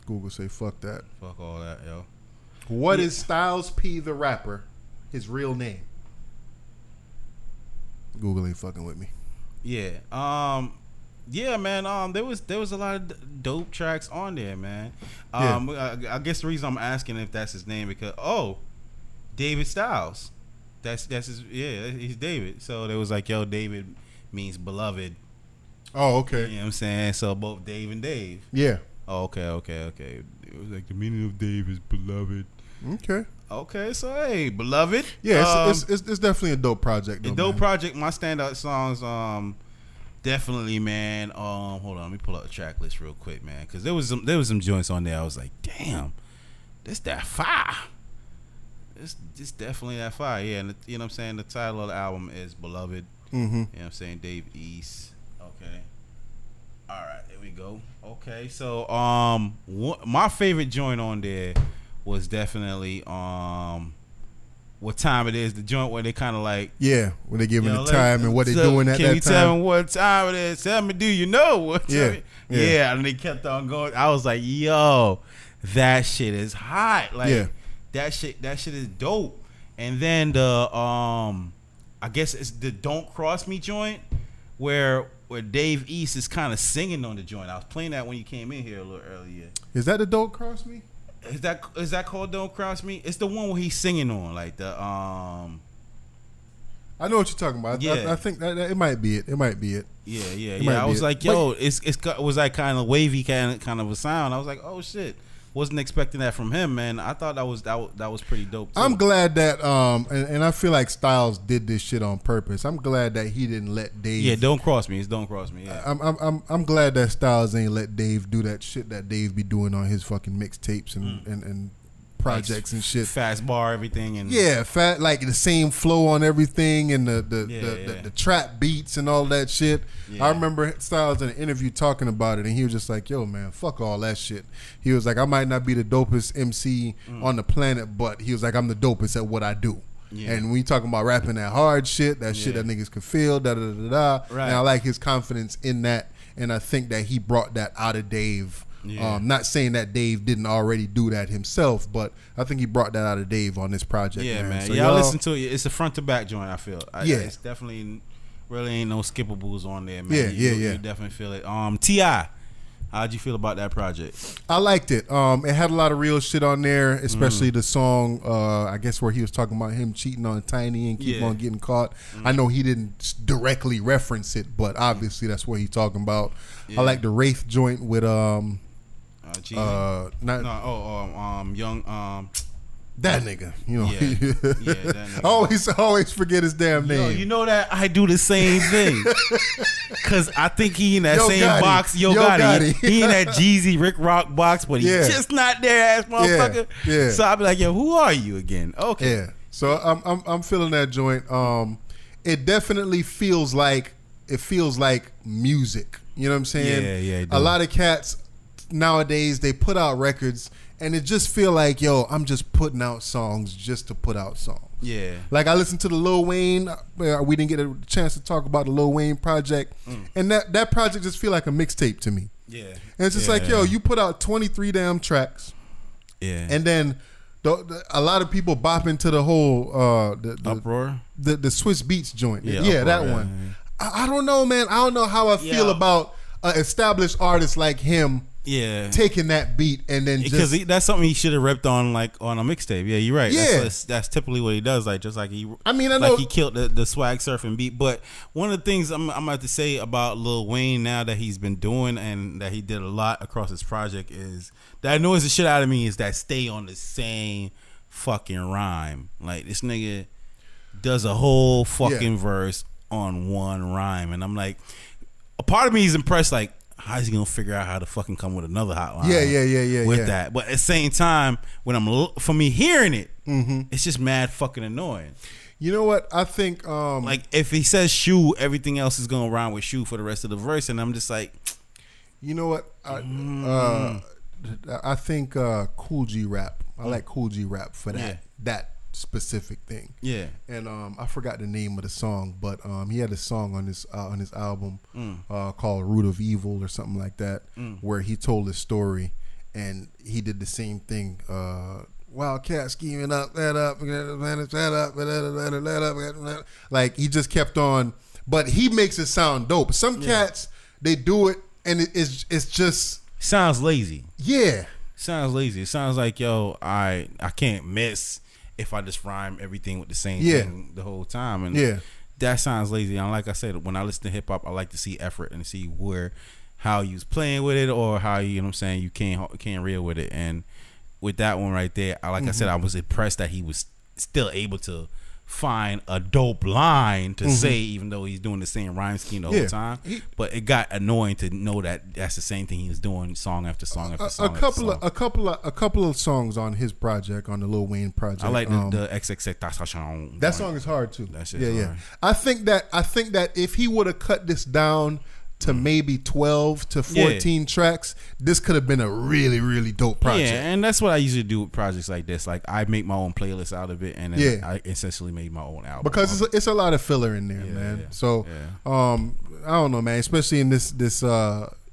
Google say fuck that. Fuck all that, yo. What is Styles P the rapper? His real name? Google ain't fucking with me. Yeah. Yeah, man. There was a lot of dope tracks on there, man. I guess the reason I'm asking if that's his name because David Styles. That's his he's David. So they was like, yo, David means beloved. Oh, okay. You know what I'm saying? So both Dave and Dave. Yeah. Oh, okay. It was like the meaning of Dave is beloved. Okay, so hey, beloved. Yeah, it's definitely a dope project. Though, a dope project. My standout songs, definitely, man. Hold on, let me pull up the track list real quick, man, because there was some joints on there. I was like, damn, that fire. This definitely that fire. Yeah, and you know what I'm saying. The title of the album is Beloved. You know what I'm saying. Dave East. Okay. All right, here we go. Okay, so my favorite joint on there was definitely What Time It Is, the joint where they kind of like when they giving the time and what they doing at that time. Can you tell me what time it is? Tell me, do you know what time yeah, and they kept on going. I was like, yo, that shit is hot. Like that shit is dope. And then the I guess it's the Don't Cross Me joint where Dave East is kind of singing on the joint. I was playing that when you came in here a little earlier. Is that the Don't Cross Me? Is that called Don't Cross Me? It's the one where he's singing on, like the I know what you're talking about. Yeah. I think that it might be it. It might be it. Yeah. I was like, yo, it was like kind of wavy kind of a sound. I was like, oh shit. Wasn't expecting that from him, man. I thought that was pretty dope too. I'm glad that and I feel like Styles did this shit on purpose. I'm glad that he didn't let Dave. Yeah, Don't Cross Me. It's Don't Cross Me. Yeah. I'm glad that Styles ain't let Dave do that shit that Dave be doing on his fucking mixtapes and projects and shit. Fast bar everything and like the same flow on everything and the trap beats and all that shit. I remember Styles in an interview talking about it and he was just like, yo man, fuck all that shit. He was like, I might not be the dopest MC on the planet, but he was like, I'm the dopest at what I do. And when you talking about rapping that hard shit, that shit that niggas could feel, Right. And I like his confidence in that, and I think that he brought that out of Dave. Not saying that Dave didn't already do that himself, but I think he brought that out of Dave on this project. Yeah, man. So y'all listen to it. It's a front to back joint, I feel. It's definitely really ain't no skippables on there, man. You definitely feel it. T.I., how'd you feel about that project? I liked it. It had a lot of real shit on there, especially the song, I guess where he was talking about him cheating on Tiny and keep on getting caught. I know he didn't directly reference it, but obviously that's what he's talking about. I like the Wraith joint with young that nigga, you know. That nigga. I always forget his damn name. Yo, you know that I do the same thing. Cause I think he in that same box. Yo Gotti. He in that Jeezy Rick Rock box, but he's just not there, ass motherfucker. Yeah. So I'll be like, yo, who are you again? Okay. Yeah. So I'm feeling that joint. It definitely feels like music. You know what I'm saying? Yeah. A lot of cats nowadays, they put out records and it just feel like, yo, I'm just putting out songs just to put out songs. Yeah. Like I listened to the Lil Wayne. We didn't get a chance to talk about the Lil Wayne project, and that project just feel like a mixtape to me. Yeah. And it's just like, yo, you put out 23 damn tracks. Yeah. And then a lot of people bop into the whole Uproar, the Swiss Beats joint. Yeah, Uproar, that one. I don't know, man. I don't know how I feel about an established artist like him taking that beat and then because just that's something he should have repped on like on a mixtape. Yeah, you're right. Yeah. That's typically what he does. Like just like he. I mean, I like know he killed the swag surfing beat. But one of the things I'm about to say about Lil Wayne now that he's been doing and that he did a lot across his project is that annoys the shit out of me is that stay on the same fucking rhyme. Like this nigga does a whole fucking verse on one rhyme, and I'm like, a part of me is impressed. Like, how's he gonna figure out how to fucking come with another hot line? With that, but at the same time, when for me hearing it, it's just mad fucking annoying. You know what? I think like if he says shoe, everything else is gonna rhyme with shoe for the rest of the verse, and I'm just like, you know what? I think Cool G rap. I like Cool G rap for that specific thing. Yeah. And I forgot the name of the song, but he had a song on his album called Root of Evil or something like that, where he told his story, and he did the same thing. Wildcat scheming up, that up, like he just kept on, but he makes it sound dope. Some cats, they do it and it's just sounds lazy. Yeah. Sounds lazy. It sounds like, yo, I can't miss if I just rhyme everything with the same thing the whole time. And that sounds lazy. And like I said, when I listen to hip hop, I like to see effort and see how you was playing with it or how you know what I'm saying, you can't reel with it. And with that one right there, I said, I was impressed that he was still able to find a dope line to say, even though he's doing the same rhyme scheme the whole time. But it got annoying to know that that's the same thing he was doing song after song after song. A couple of songs on his project, on the Lil Wayne project. I like the XXX. That song is hard too. That shit's hard. I think that if he would have cut this down to maybe 12 to 14 tracks, this could have been a really, really dope project. Yeah, and that's what I usually do with projects like this. Like, I make my own playlist out of it, and then I essentially made my own album. Because it's a lot of filler in there, man. Yeah. So, I don't know, man. Especially in this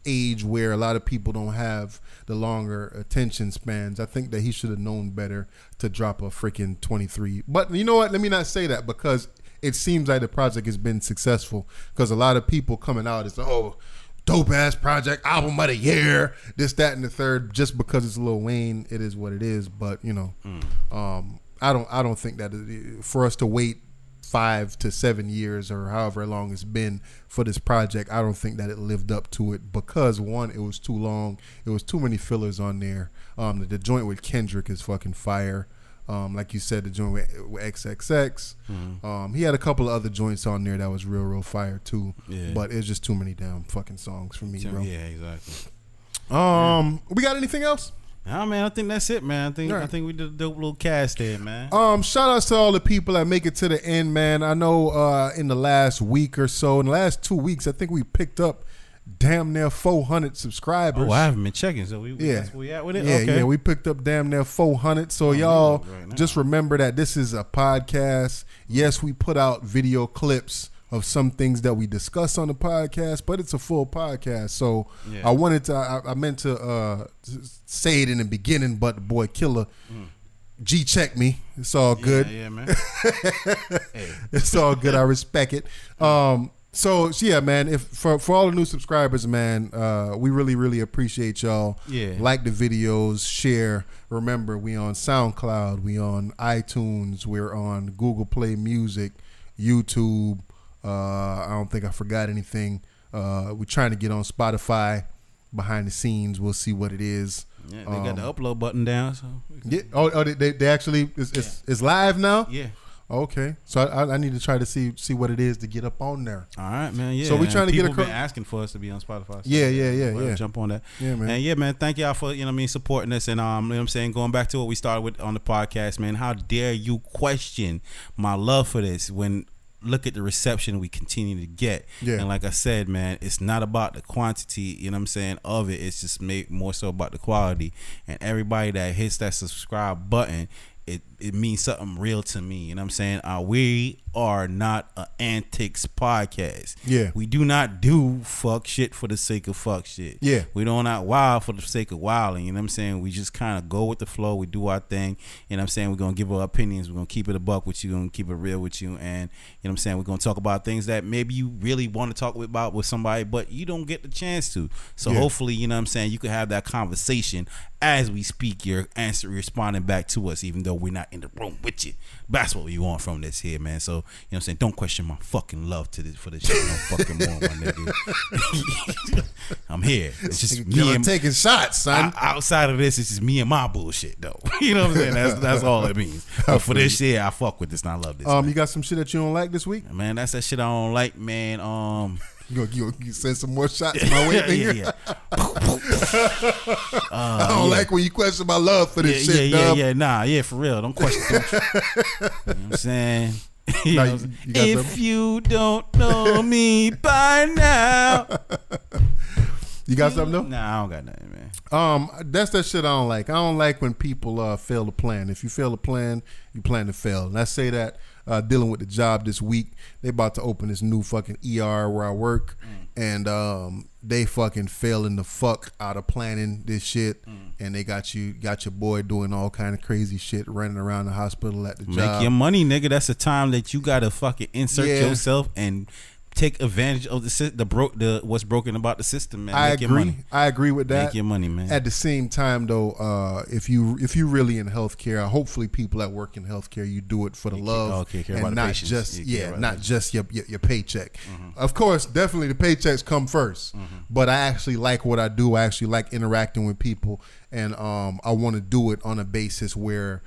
age where a lot of people don't have the longer attention spans. I think that he should have known better to drop a freaking 23. But you know what? Let me not say that, because it seems like the project has been successful, because a lot of people coming out is, oh, dope ass project, album of the year, this, that, and the third. Just because it's Lil Wayne, it is what it is. But you know, I don't think that for us to wait 5 to 7 years or however long it's been for this project, I don't think that it lived up to it, because one, it was too long, it was too many fillers on there. The joint with Kendrick is fucking fire. Like you said, the joint with XXX. He had a couple of other joints on there that was real fire too. Yeah. But it's just too many damn fucking songs for me, bro. Yeah, exactly. We got anything else? Nah, man, I think that's it, man. I think we did a dope little cast there, man. Shout outs to all the people that make it to the end, man. I know in the last week or so, in the last 2 weeks, I think we picked up damn near 400 subscribers. Oh, I haven't been checking, so that's where we at with it? Yeah, we picked up damn near 400. So y'all just remember that this is a podcast. Yes, we put out video clips of some things that we discuss on the podcast, but it's a full podcast. So I meant to say it in the beginning, but the boy Killa G checked me. It's all good. Yeah, man. It's all good. I respect it. So yeah, man. If for all the new subscribers, man, we really appreciate y'all. Yeah. Like the videos, share. Remember, we on SoundCloud, we on iTunes, we're on Google Play Music, YouTube. I don't think I forgot anything. We're trying to get on Spotify. Behind the scenes, we'll see what it is. Yeah, they got the upload button down. So yeah. Oh, they actually it's live now. Yeah. Okay, so I need to try to see what it is to get up on there. All right, man. Yeah. So we trying to get been asking for us to be on Spotify. So yeah. Jump on that. Yeah, man. And yeah, man. Thank y'all for supporting us, and you know what I'm saying, going back to what we started with on the podcast, man. How dare you question my love for this when look at the reception we continue to get. Yeah. And like I said, man, it's not about the quantity, you know what I'm saying, of it. It's just more so about the quality. And everybody that hits that subscribe button it means something real to me. You know what I'm saying? We are not an antics podcast. Yeah. We do not do fuck shit for the sake of fuck shit. Yeah. We don't not wild for the sake of wilding. You know what I'm saying? We just kind of go with the flow. We do our thing. You know what I'm saying? We're going to give our opinions. We're going to keep it a buck with you. We're going to keep it real with you. And you know what I'm saying? We're going to talk about things that maybe you really want to talk about with somebody, but you don't get the chance to. So hopefully, you know what I'm saying, you can have that conversation as we speak. Your answer responding back to us, even though we're not in the room with you. That's what we want from this here, man. So, you know what I'm saying? Don't question my fucking love to this for this shit no fucking more, my nigga. I'm here. It's just me and taking shots, son. Outside of this, it's just me and my bullshit, though. You know what I'm saying? That's all it means. But for this shit, I fuck with this and I love this. You got some shit that you don't like this week? Man, that's that shit I don't like, man. You send some more shots my way, nigga? Yeah. I don't like when you question my love for this shit, dub. Nah, for real. Don't question. Don't you know what I'm saying? You know, if you don't know me by now. You got something though? Nah, I don't got nothing, man. That's that shit I don't like. I don't like when people fail to plan. If you fail to plan, you plan to fail. And I say that dealing with the job this week. They about to open this new fucking ER where I work, and they fucking failing the fuck out of planning this shit, and they got your boy doing all kind of crazy shit, running around the hospital at the job. Make your money, nigga. That's the time that you gotta fucking insert yourself and take advantage of the what's broken about the system, man. I agree with that. Make your money, man. At the same time, though, if you really in healthcare, hopefully people that work in healthcare, you do it for the love and not just your paycheck. Of course, definitely the paychecks come first, but I actually like what I do. I actually like interacting with people, and I want to do it on a basis where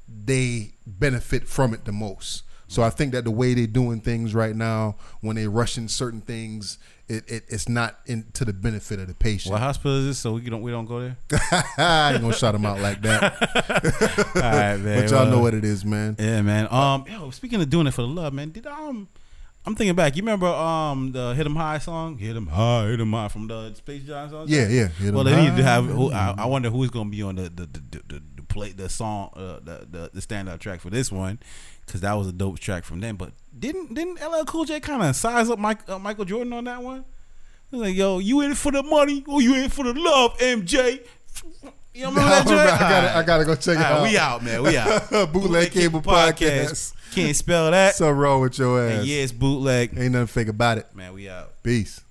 they benefit from it the most. So I think that the way they're doing things right now, when they rushing certain things, it's not to the benefit of the patient. What hospital is this? So we don't go there. I ain't gonna shout them out like that. All right, man. But y'all know what it is, man. Yeah, man. Speaking of doing it for the love, man. I'm thinking back. You remember the "Hit 'Em High" song? "Hit 'Em High, Hit 'Em High" from the Space Jam song. Yeah. Well, they need to have. I wonder who's gonna be on the song, the standout track for this one, because that was a dope track from them. But didn't LL Cool J kind of size up Michael Jordan on that one? He was like, "Yo, you in it for the money or you in it for the love, MJ?" You know that track? I gotta go check it out. We out, man. We out. Bootleg Cable Podcast. Can't spell that. Something wrong with your ass. And yeah, it's bootleg. Ain't nothing fake about it. Man, we out. Peace.